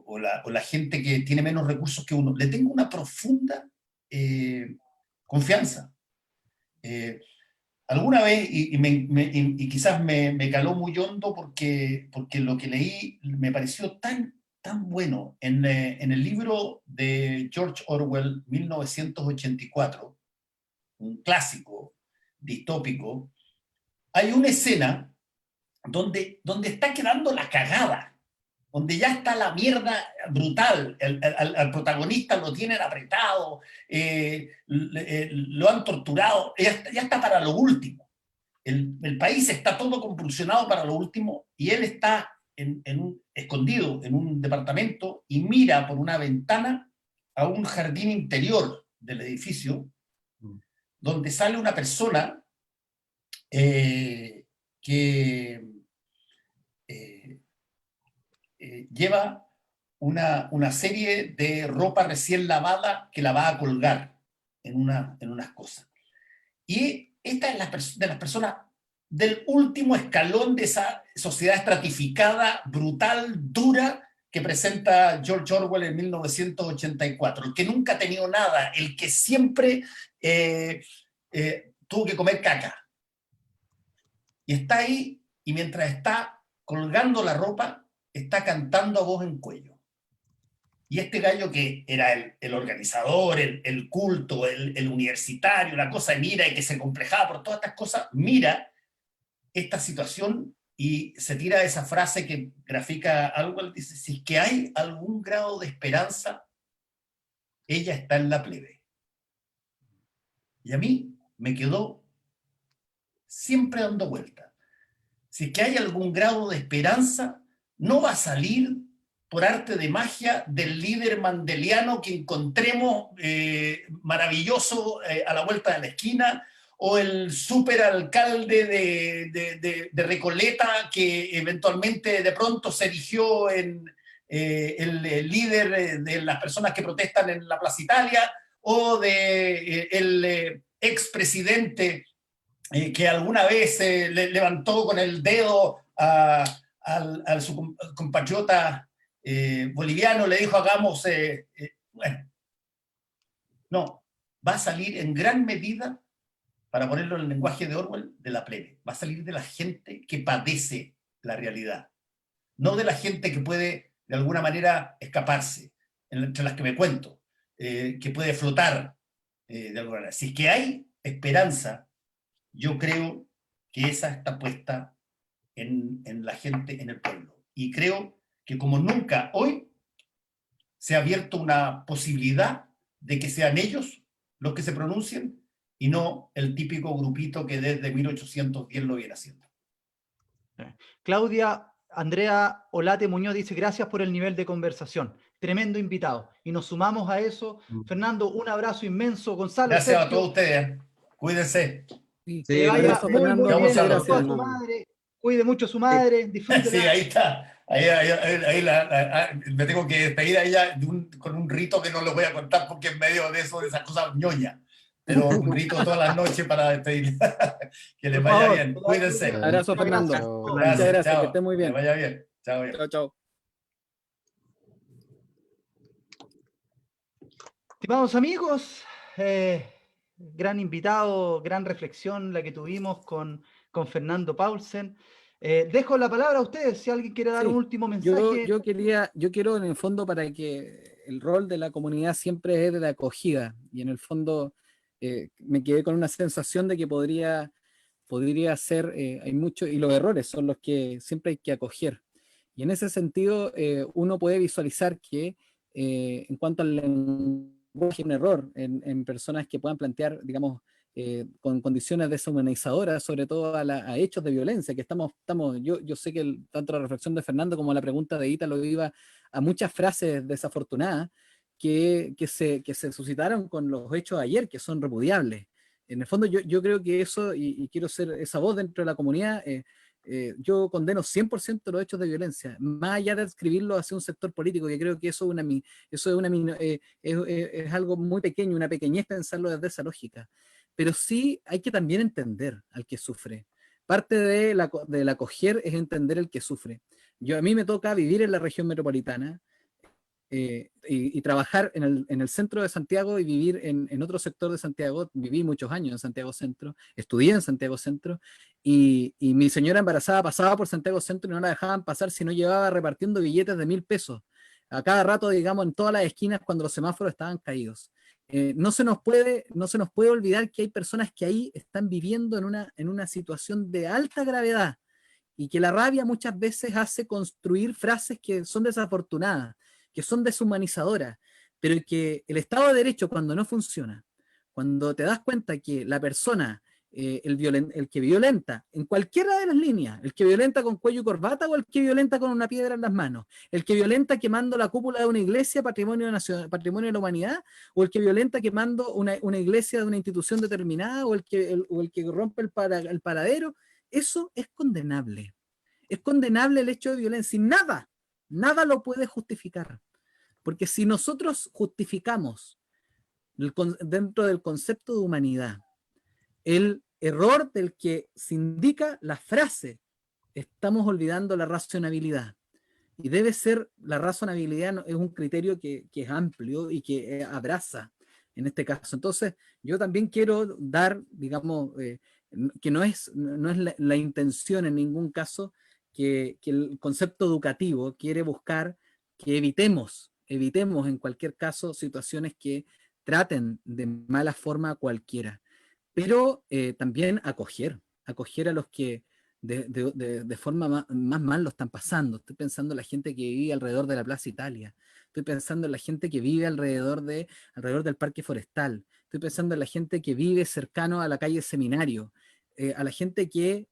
o la gente que tiene menos recursos que uno. Le tengo una profunda confianza. Alguna vez, y quizás me caló muy hondo, porque lo que leí me pareció tan bueno, en el libro de George Orwell, 1984, un clásico distópico. Hay una escena donde está quedando la cagada, donde ya está la mierda brutal, al protagonista lo tienen apretado, lo han torturado, ya está para lo último. El país está todo compulsionado para lo último, y él está escondido en un departamento y mira por una ventana a un jardín interior del edificio, donde sale una persona que lleva una serie de ropa recién lavada que la va a colgar en unas cosas. Y esta es de las personas del último escalón de esa sociedad estratificada, brutal, dura, que presenta George Orwell en 1984. El que nunca ha tenido nada, el que siempre tuvo que comer caca. Y está ahí, y mientras está colgando la ropa, está cantando a voz en cuello. Y este gallo, que era el organizador, el culto, el universitario, la cosa de mira, y que se complejaba por todas estas cosas, mira esta situación y se tira esa frase que grafica algo. Él dice: si es que hay algún grado de esperanza, ella está en la plebe. Y a mí me quedó siempre dando vuelta. Si es que hay algún grado de esperanza, no va a salir por arte de magia del líder mandeliano que encontremos maravilloso a la vuelta de la esquina, o el superalcalde de Recoleta que eventualmente de pronto se erigió en el líder de las personas que protestan en la Plaza Italia, o de el expresidente que alguna vez le levantó con el dedo a su compatriota boliviano, le dijo hagamos, bueno, no, va a salir en gran medida, para ponerlo en el lenguaje de Orwell, de la plebe, va a salir de la gente que padece la realidad, no de la gente que puede de alguna manera escaparse, entre las que me cuento, que puede flotar de alguna manera. Si es que hay esperanza, yo creo que esa está puesta en la gente, en el pueblo. Y creo que como nunca hoy se ha abierto una posibilidad de que sean ellos los que se pronuncien y no el típico grupito que desde 1810 lo viene haciendo. Claudia Andrea Olate Muñoz dice, gracias por el nivel de conversación. Tremendo invitado. Y nos sumamos a eso. Fernando, un abrazo inmenso. Gonzalo, gracias Sergio, a todos ustedes. Cuídense. Sí, que vaya abrazo, muy, Fernando. muy bien. Muchas Saludos gracias. a su madre. Cuide mucho a su madre. Disfrútela. Sí, ahí está. Me tengo que despedir a ella con un rito que no lo voy a contar porque en medio de eso, de esas cosas ñoñas. Pero un rito todas las noches para despedir. Que les Por vaya favor, bien. que vaya muy Cuídense. bien. Abrazo, Muchas Fernando. gracias. Chao. Muchas gracias, chao. que esté muy Que bien. vaya bien. Chao. Chao, chao. Estimados amigos, gran invitado, gran reflexión la que tuvimos con Fernando Paulsen. Dejo la palabra a ustedes, si alguien quiere dar Sí, un último mensaje. yo quiero en el fondo para que el rol de la comunidad siempre es de acogida, y en el fondo me quedé con una sensación de que podría ser, hay mucho, y los errores son los que siempre hay que acoger. Y en ese sentido, uno puede visualizar que en cuanto al lenguaje, un error en personas que puedan plantear, digamos, con condiciones deshumanizadoras, sobre todo a hechos de violencia, que yo sé que tanto la reflexión de Fernando como la pregunta de Ítalo iba a muchas frases desafortunadas que se suscitaron con los hechos de ayer, que son repudiables. En el fondo yo creo que eso, y quiero ser esa voz dentro de la comunidad, yo condeno 100% los hechos de violencia, más allá de adscribirlo hacia un sector político, que creo que eso es algo muy pequeño, una pequeñez pensarlo desde esa lógica. Pero sí hay que también entender al que sufre. Parte del acoger es entender el que sufre. A mí me toca vivir en la región metropolitana, y trabajar en el centro de Santiago y vivir en otro sector de Santiago. Viví muchos años en Santiago Centro, estudié en Santiago Centro, y mi señora embarazada pasaba por Santiago Centro y no la dejaban pasar si no llevaba repartiendo billetes de 1.000 pesos a cada rato, digamos, en todas las esquinas cuando los semáforos estaban caídos. No se nos puede olvidar que hay personas que ahí están viviendo en una situación de alta gravedad, y que la rabia muchas veces hace construir frases que son desafortunadas, que son deshumanizadoras, pero que el Estado de Derecho, cuando no funciona, cuando te das cuenta que la persona, el que violenta en cualquiera de las líneas, el que violenta con cuello y corbata o el que violenta con una piedra en las manos, el que violenta quemando la cúpula de una iglesia, patrimonio de la humanidad, o el que violenta quemando una iglesia de una institución determinada, o el que rompe el paradero, eso es condenable. Es condenable el hecho de violencia, y nada lo puede justificar. Porque si nosotros justificamos dentro del concepto de humanidad el error del que se indica la frase, estamos olvidando la racionalidad. Y debe ser, la razonabilidad es un criterio que es amplio y que abraza en este caso. Entonces, yo también quiero dar, digamos, que no es la intención en ningún caso que el concepto educativo quiere buscar que evitemos en cualquier caso situaciones que traten de mala forma a cualquiera, pero también acoger a los que de forma más mal lo están pasando. Estoy pensando en la gente que vive alrededor de la Plaza Italia, estoy pensando en la gente que vive alrededor del Parque Forestal, estoy pensando en la gente que vive cercano a la calle Seminario, a la gente que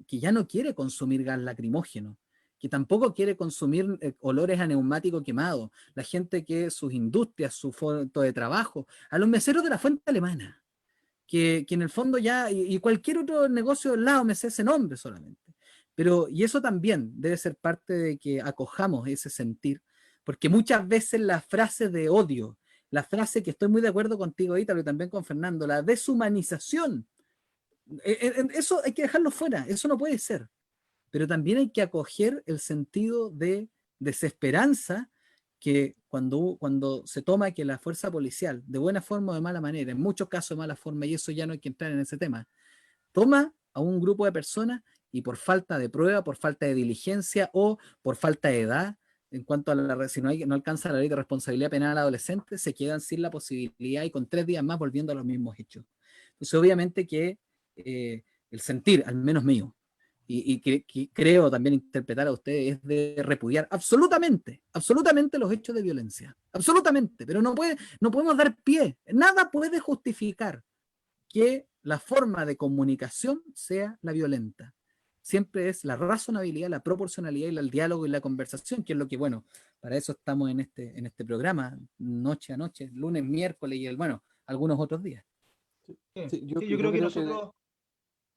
ya no quiere consumir gas lacrimógeno, que tampoco quiere consumir olores a neumático quemado, la gente que sus industrias, su fondo de trabajo, a los meseros de la Fuente Alemana, que en el fondo ya, y cualquier otro negocio al lado me sé ese nombre solamente. Y eso también debe ser parte de que acojamos ese sentir, porque muchas veces la frase de odio, la frase que estoy muy de acuerdo contigo, Ítalo, y también con Fernando, la deshumanización, eso hay que dejarlo fuera, eso no puede ser. Pero también hay que acoger el sentido de desesperanza que cuando se toma que la fuerza policial, de buena forma o de mala manera, en muchos casos de mala forma, y eso ya no hay que entrar en ese tema, toma a un grupo de personas y por falta de prueba, por falta de diligencia o por falta de edad, en cuanto a si no alcanza la ley de responsabilidad penal al adolescente, se quedan sin la posibilidad y con 3 días más volviendo a los mismos hechos. Entonces, obviamente que el sentir, al menos mío, y que creo también interpretar a ustedes, es de repudiar absolutamente los hechos de violencia. Absolutamente, pero no podemos dar pie. Nada puede justificar que la forma de comunicación sea la violenta. Siempre es la razonabilidad, la proporcionalidad y el diálogo y la conversación, que es lo que, bueno, para eso estamos en este programa, noche a noche, lunes, miércoles y algunos otros días. Sí, yo creo que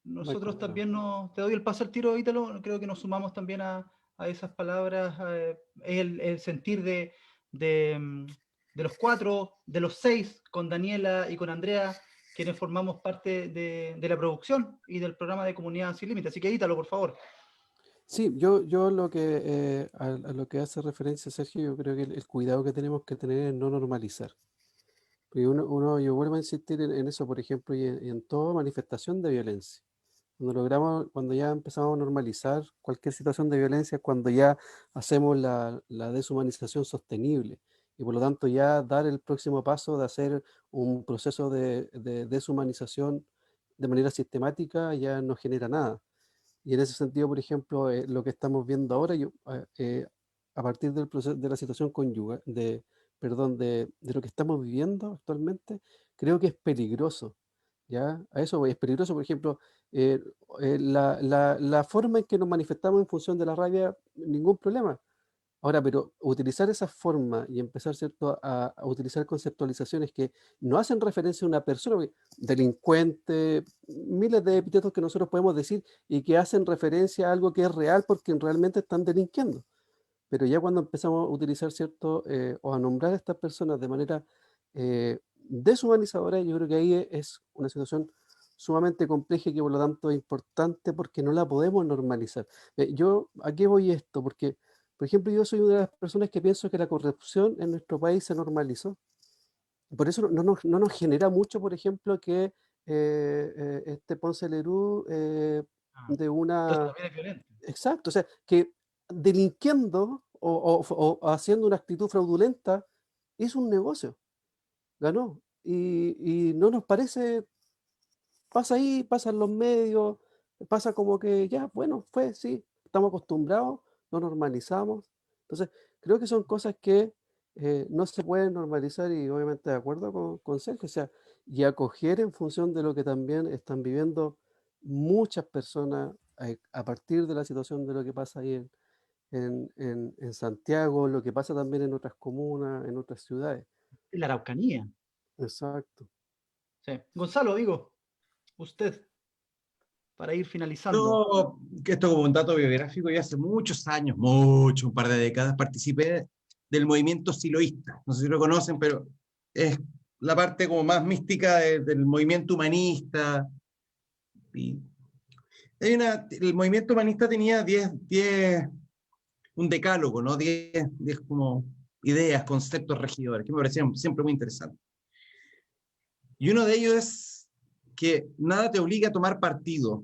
nosotros también te doy el paso al tiro, Ítalo, creo que nos sumamos también a esas palabras, el sentir de los 4, de los 6, con Daniela y con Andrea, quienes formamos parte de la producción y del programa de Comunidad Sin Límites. Así que Ítalo, por favor. Sí, yo lo que a lo que hace referencia Sergio, yo creo que el cuidado que tenemos que tener es no normalizar. Porque yo vuelvo a insistir en eso, por ejemplo, y en toda manifestación de violencia. Cuando ya empezamos a normalizar cualquier situación de violencia, cuando ya hacemos la deshumanización sostenible y por lo tanto ya dar el próximo paso de hacer un proceso de deshumanización de manera sistemática ya no genera nada. Y en ese sentido, por ejemplo, lo que estamos viendo ahora, a partir del proceso de la situación conyugal, de lo que estamos viviendo actualmente, creo que es peligroso. ¿Ya? A eso voy, es peligroso, por ejemplo, la forma en que nos manifestamos en función de la rabia, ningún problema. Ahora, pero utilizar esa forma y empezar, ¿cierto?, a utilizar conceptualizaciones que no hacen referencia a una persona, delincuente, miles de epítetos que nosotros podemos decir y que hacen referencia a algo que es real porque realmente están delinquiendo. Pero ya cuando empezamos a utilizar, ¿cierto?, o a nombrar a estas personas de manera deshumanizadora, yo creo que ahí es una situación sumamente compleja y que por lo tanto es importante porque no la podemos normalizar. ¿A qué voy esto? Porque, por ejemplo, yo soy una de las personas que pienso que la corrupción en nuestro país se normalizó. Por eso no nos genera mucho, por ejemplo, que este Ponce Lerú de una... Entonces también es violento. Exacto, o sea, que delinquiendo o haciendo una actitud fraudulenta es un negocio, ganó. Y no nos parece, pasa ahí, pasa en los medios, pasa como que ya, bueno, sí, estamos acostumbrados, lo normalizamos. Entonces, creo que son cosas que no se pueden normalizar y obviamente de acuerdo con Sergio, o sea, y acoger en función de lo que también están viviendo muchas personas a partir de la situación de lo que pasa ahí en Santiago, lo que pasa también en otras comunas, en otras ciudades. En la Araucanía. Exacto. Sí. Gonzalo, digo, usted, para ir finalizando. Yo, que esto como un dato biográfico, yo hace muchos años, un par de décadas, participé del movimiento siloísta. No sé si lo conocen, pero es la parte como más mística del movimiento humanista. Y el movimiento humanista tenía 10 un decálogo, ¿no? 10 como ideas, conceptos regidores, que me parecían siempre muy interesantes. Y uno de ellos es que nada te obliga a tomar partido,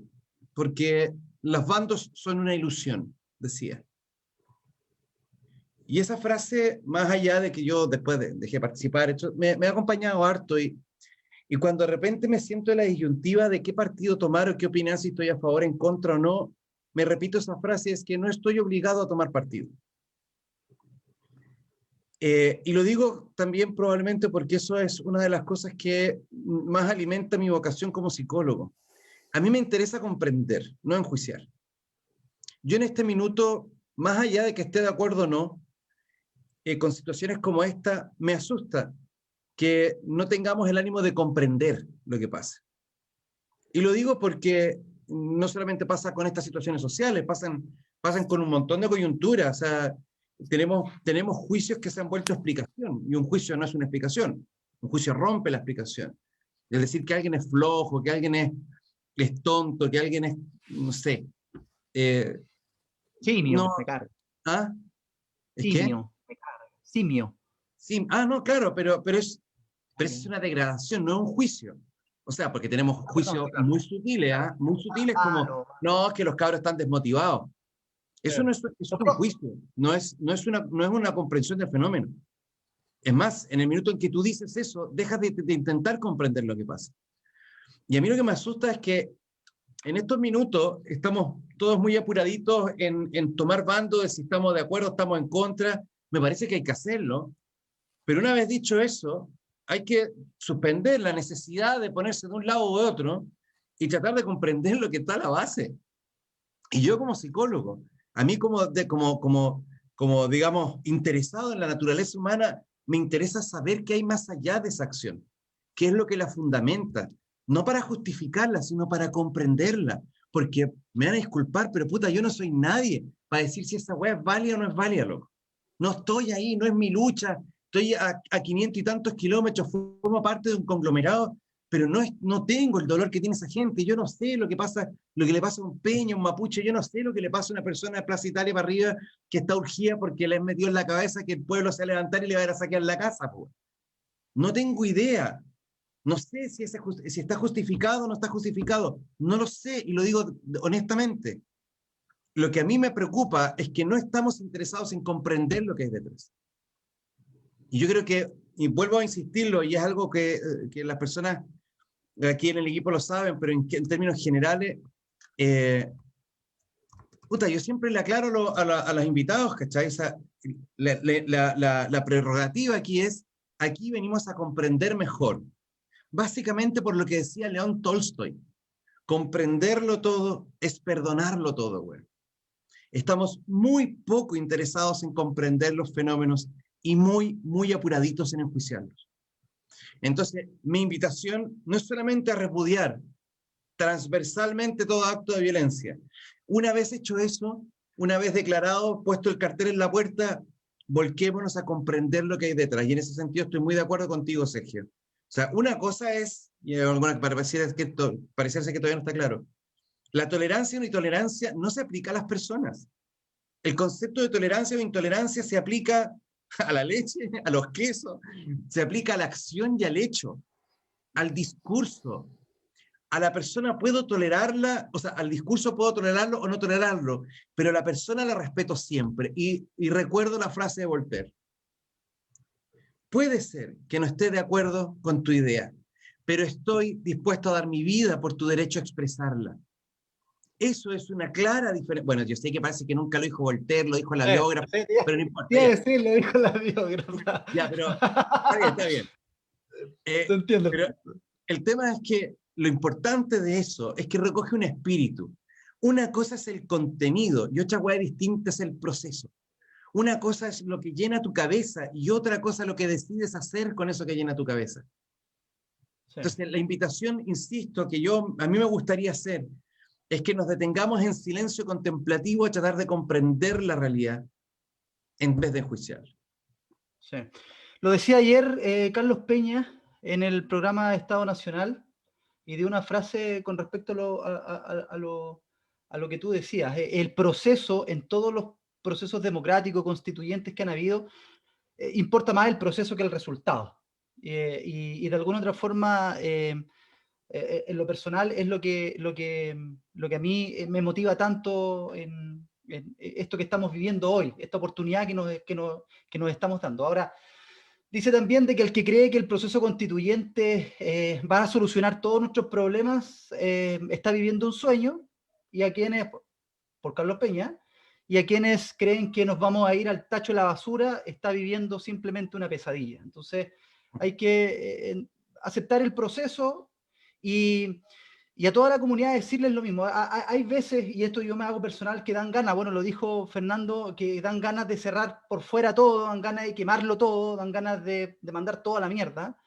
porque los bandos son una ilusión, decía. Y esa frase, más allá de que yo después dejé de participar, me ha acompañado harto y cuando de repente me siento en la disyuntiva de qué partido tomar o qué opinar, si estoy a favor, en contra o no, me repito esa frase, es que no estoy obligado a tomar partido. Y lo digo también probablemente porque eso es una de las cosas que más alimenta mi vocación como psicólogo. A mí me interesa comprender, no enjuiciar. Yo en este minuto, más allá de que esté de acuerdo o no, con situaciones como esta, me asusta que no tengamos el ánimo de comprender lo que pasa. Y lo digo porque no solamente pasa con estas situaciones sociales, pasan con un montón de coyunturas. O sea, tenemos juicios que se han vuelto explicación, y un juicio no es una explicación. Un juicio rompe la explicación. Es decir, que alguien es flojo, que alguien es tonto, que alguien es, no sé. Simio, No, me carga. ¿ah? ¿Es qué? Simio, me carga. Simio. Sí, no, claro, pero es una degradación, no es un juicio. O sea, porque tenemos juicios claro. muy sutiles, ¿ah? Muy sutiles como, no, es que los cabros están desmotivados. Eso no es, eso es un juicio, no es una comprensión del fenómeno. Es más, en el minuto en que tú dices eso, dejas de intentar comprender lo que pasa. Y a mí lo que me asusta es que en estos minutos estamos todos muy apuraditos en tomar bando de si estamos de acuerdo, estamos en contra. Me parece que hay que hacerlo. Pero una vez dicho eso, hay que suspender la necesidad de ponerse de un lado u otro y tratar de comprender lo que está a la base. Y yo como psicólogo, a mí como digamos, interesado en la naturaleza humana, me interesa saber qué hay más allá de esa acción, qué es lo que la fundamenta, no para justificarla, sino para comprenderla, porque me van a disculpar, pero puta, yo no soy nadie para decir si esa weá es válida o no es válida, loco. No estoy ahí, no es mi lucha, estoy a 500 y tantos kilómetros, formo parte de un conglomerado, pero no tengo el dolor que tiene esa gente. Yo no sé lo que le pasa a un peña, a un mapuche, yo no sé lo que le pasa a una persona de Plaza Italia para arriba que está urgida porque le han metido en la cabeza que el pueblo se va a levantar y le va a ir a saquear la casa. Po. No tengo idea. No sé si está justificado o no está justificado. No lo sé, y lo digo honestamente. Lo que a mí me preocupa es que no estamos interesados en comprender lo que hay detrás. Y yo creo que, y vuelvo a insistirlo, y es algo que las personas aquí en el equipo lo saben, pero en términos generales, yo siempre le aclaro a los invitados, ¿cachai? O sea, la prerrogativa aquí venimos a comprender mejor. Básicamente por lo que decía León Tolstoy, comprenderlo todo es perdonarlo todo, güey. Estamos muy poco interesados en comprender los fenómenos y muy apuraditos en enjuiciarlos. Entonces, mi invitación no es solamente a repudiar transversalmente todo acto de violencia. Una vez hecho eso, una vez declarado, puesto el cartel en la puerta, volquémonos a comprender lo que hay detrás. Y en ese sentido estoy muy de acuerdo contigo, Sergio. O sea, una cosa es, y pareciera que todavía no está claro, la tolerancia o intolerancia no se aplica a las personas. El concepto de tolerancia o intolerancia se aplica a la leche, a los quesos, se aplica a la acción y al hecho, al discurso. A la persona puedo tolerarla, o sea, al discurso puedo tolerarlo o no tolerarlo, pero a la persona la respeto siempre. Y recuerdo la frase de Voltaire. Puede ser que no esté de acuerdo con tu idea, pero estoy dispuesto a dar mi vida por tu derecho a expresarla. Eso es una clara diferencia. Bueno, yo sé que parece que nunca lo dijo Voltaire, lo dijo la biógrafa, pero no importa. Sí, lo dijo la biógrafa. Ya, pero está bien. Te entiendo. Pero el tema es que lo importante de eso es que recoge un espíritu. Una cosa es el contenido y otra cosa distinta es el proceso. Una cosa es lo que llena tu cabeza y otra cosa lo que decides hacer con eso que llena tu cabeza. Sí. Entonces, la invitación, insisto, que a mí me gustaría hacer es que nos detengamos en silencio contemplativo a tratar de comprender la realidad en vez de enjuiciar. Sí. Lo decía ayer Carlos Peña en el programa de Estado Nacional y de una frase con respecto a lo que tú decías. El proceso, en todos los procesos democráticos, constituyentes que han habido, importa más el proceso que el resultado. Y de alguna otra forma... en lo personal es lo que a mí me motiva tanto en esto que estamos viviendo hoy, esta oportunidad que nos estamos dando. Ahora, dice también de que el que cree que el proceso constituyente va a solucionar todos nuestros problemas está viviendo un sueño, y a quienes, por Carlos Peña, y a quienes creen que nos vamos a ir al tacho de la basura, está viviendo simplemente una pesadilla. Entonces, hay que aceptar el proceso. Y a toda la comunidad decirles lo mismo. Hay veces, y esto yo me hago personal, que dan ganas, bueno, lo dijo Fernando, que dan ganas de cerrar por fuera todo, dan ganas de quemarlo todo, dan ganas de mandar todo a la mierda.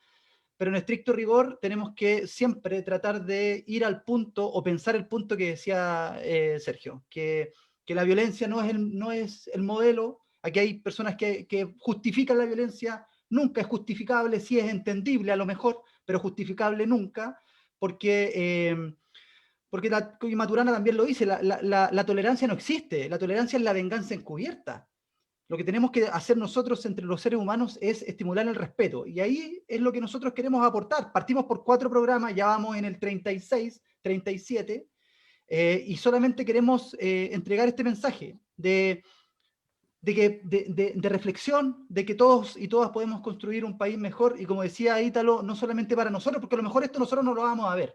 pero en estricto rigor tenemos que siempre tratar de ir al punto o pensar el punto que decía Sergio, que la violencia no es el modelo. Aquí hay personas que justifican la violencia, nunca es justificable, sí es entendible a lo mejor, pero justificable nunca, porque y Maturana también lo dice, la tolerancia no existe, la tolerancia es la venganza encubierta. Lo que tenemos que hacer nosotros entre los seres humanos es estimular el respeto, y ahí es lo que nosotros queremos aportar. Partimos por 4 programas, ya vamos en el 36, 37, y solamente queremos entregar este mensaje de reflexión, de que todos y todas podemos construir un país mejor, y como decía Ítalo, no solamente para nosotros, porque a lo mejor esto nosotros no lo vamos a ver,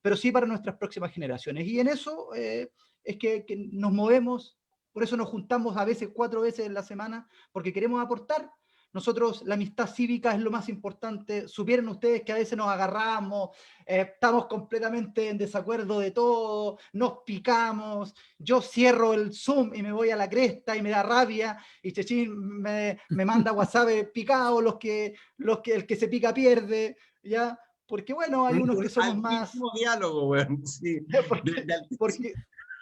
pero sí para nuestras próximas generaciones. Y en eso es que nos movemos, por eso nos juntamos a veces 4 veces en la semana, porque queremos aportar. Nosotros, la amistad cívica es lo más importante. Supieron ustedes que a veces nos agarramos, estamos completamente en desacuerdo de todo, nos picamos, yo cierro el Zoom y me voy a la cresta y me da rabia, y Chechín me manda WhatsApp picado, el que se pica pierde, ¿ya? Porque bueno, hay unos que somos más... diálogo, weón. Sí.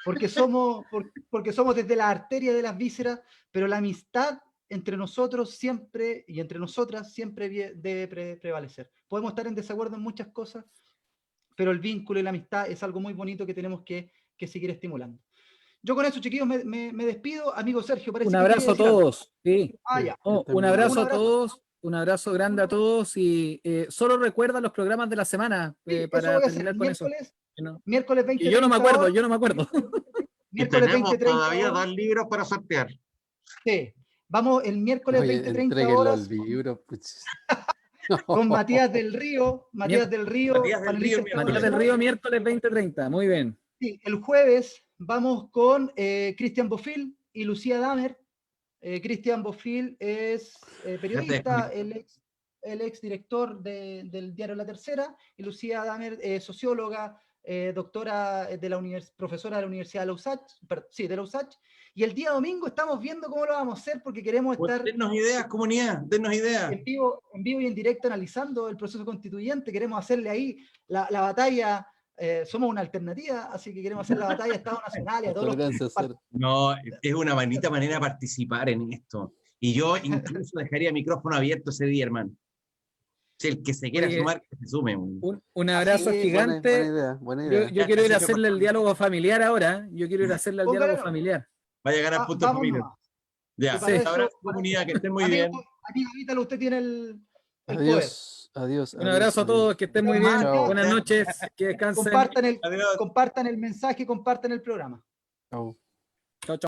porque somos desde la arteria de las vísceras, pero la amistad entre nosotros siempre, y entre nosotras, siempre debe prevalecer. Podemos estar en desacuerdo en muchas cosas, pero el vínculo y la amistad es algo muy bonito que tenemos que seguir estimulando. Yo con eso, chiquillos, me despido. Amigo Sergio, parece Un que abrazo a quería decir algo. todos. Sí. Ya. Oh, estén un muy abrazo bien. a todos, un abrazo grande a todos, y solo recuerda los programas de la semana Sí, eso para voy a hacer. terminar con eso. Miércoles 20, Que yo no me 30 acuerdo, horas. yo no me acuerdo. Y Miércoles tenemos 20, 30 todavía horas. 2 libros para sortear. Sí. Vamos el miércoles Oye, 20, 30 entreguen los horas libros. Pues. con Matías del Río. Matías del Río, panelista Matías del Río, miércoles 20:30. Muy bien. Sí, el jueves vamos con Cristian Bofill y Lucía Damer. Cristian Bofill es periodista, el ex director del diario La Tercera, y Lucía Damer, socióloga, doctora profesora de la Universidad de la USACH, y el día domingo estamos viendo cómo lo vamos a hacer, porque queremos estar Dennos ideas, comunidad, dennos ideas. en vivo y en directo analizando el proceso constituyente. Queremos hacerle ahí la batalla. Somos una alternativa, así que queremos hacer la batalla a Estado Nacional y a todos Tolerancia los cero. No, es una bonita manera de participar en esto. Y yo incluso dejaría micrófono abierto ese día, hermano. Si el que se quiera Oye, sumar, que se sume. Un abrazo Sí, gigante. Buena idea. Yo quiero ir a hacerle el diálogo familiar ahora. Yo quiero ir a hacerle el Póngalo. diálogo familiar. Vaya a ganar puntos Vamos familia. nomás. Ya, Y para eso- abrazo comunidad, que estén muy bien. Amigo Ítalo, usted tiene el poder. Adiós. Un abrazo a todos, que estén muy bien. Chao. Buenas noches, que descansen. Compartan Adiós. compartan el mensaje, compartan el programa. Chao. Chao, chao.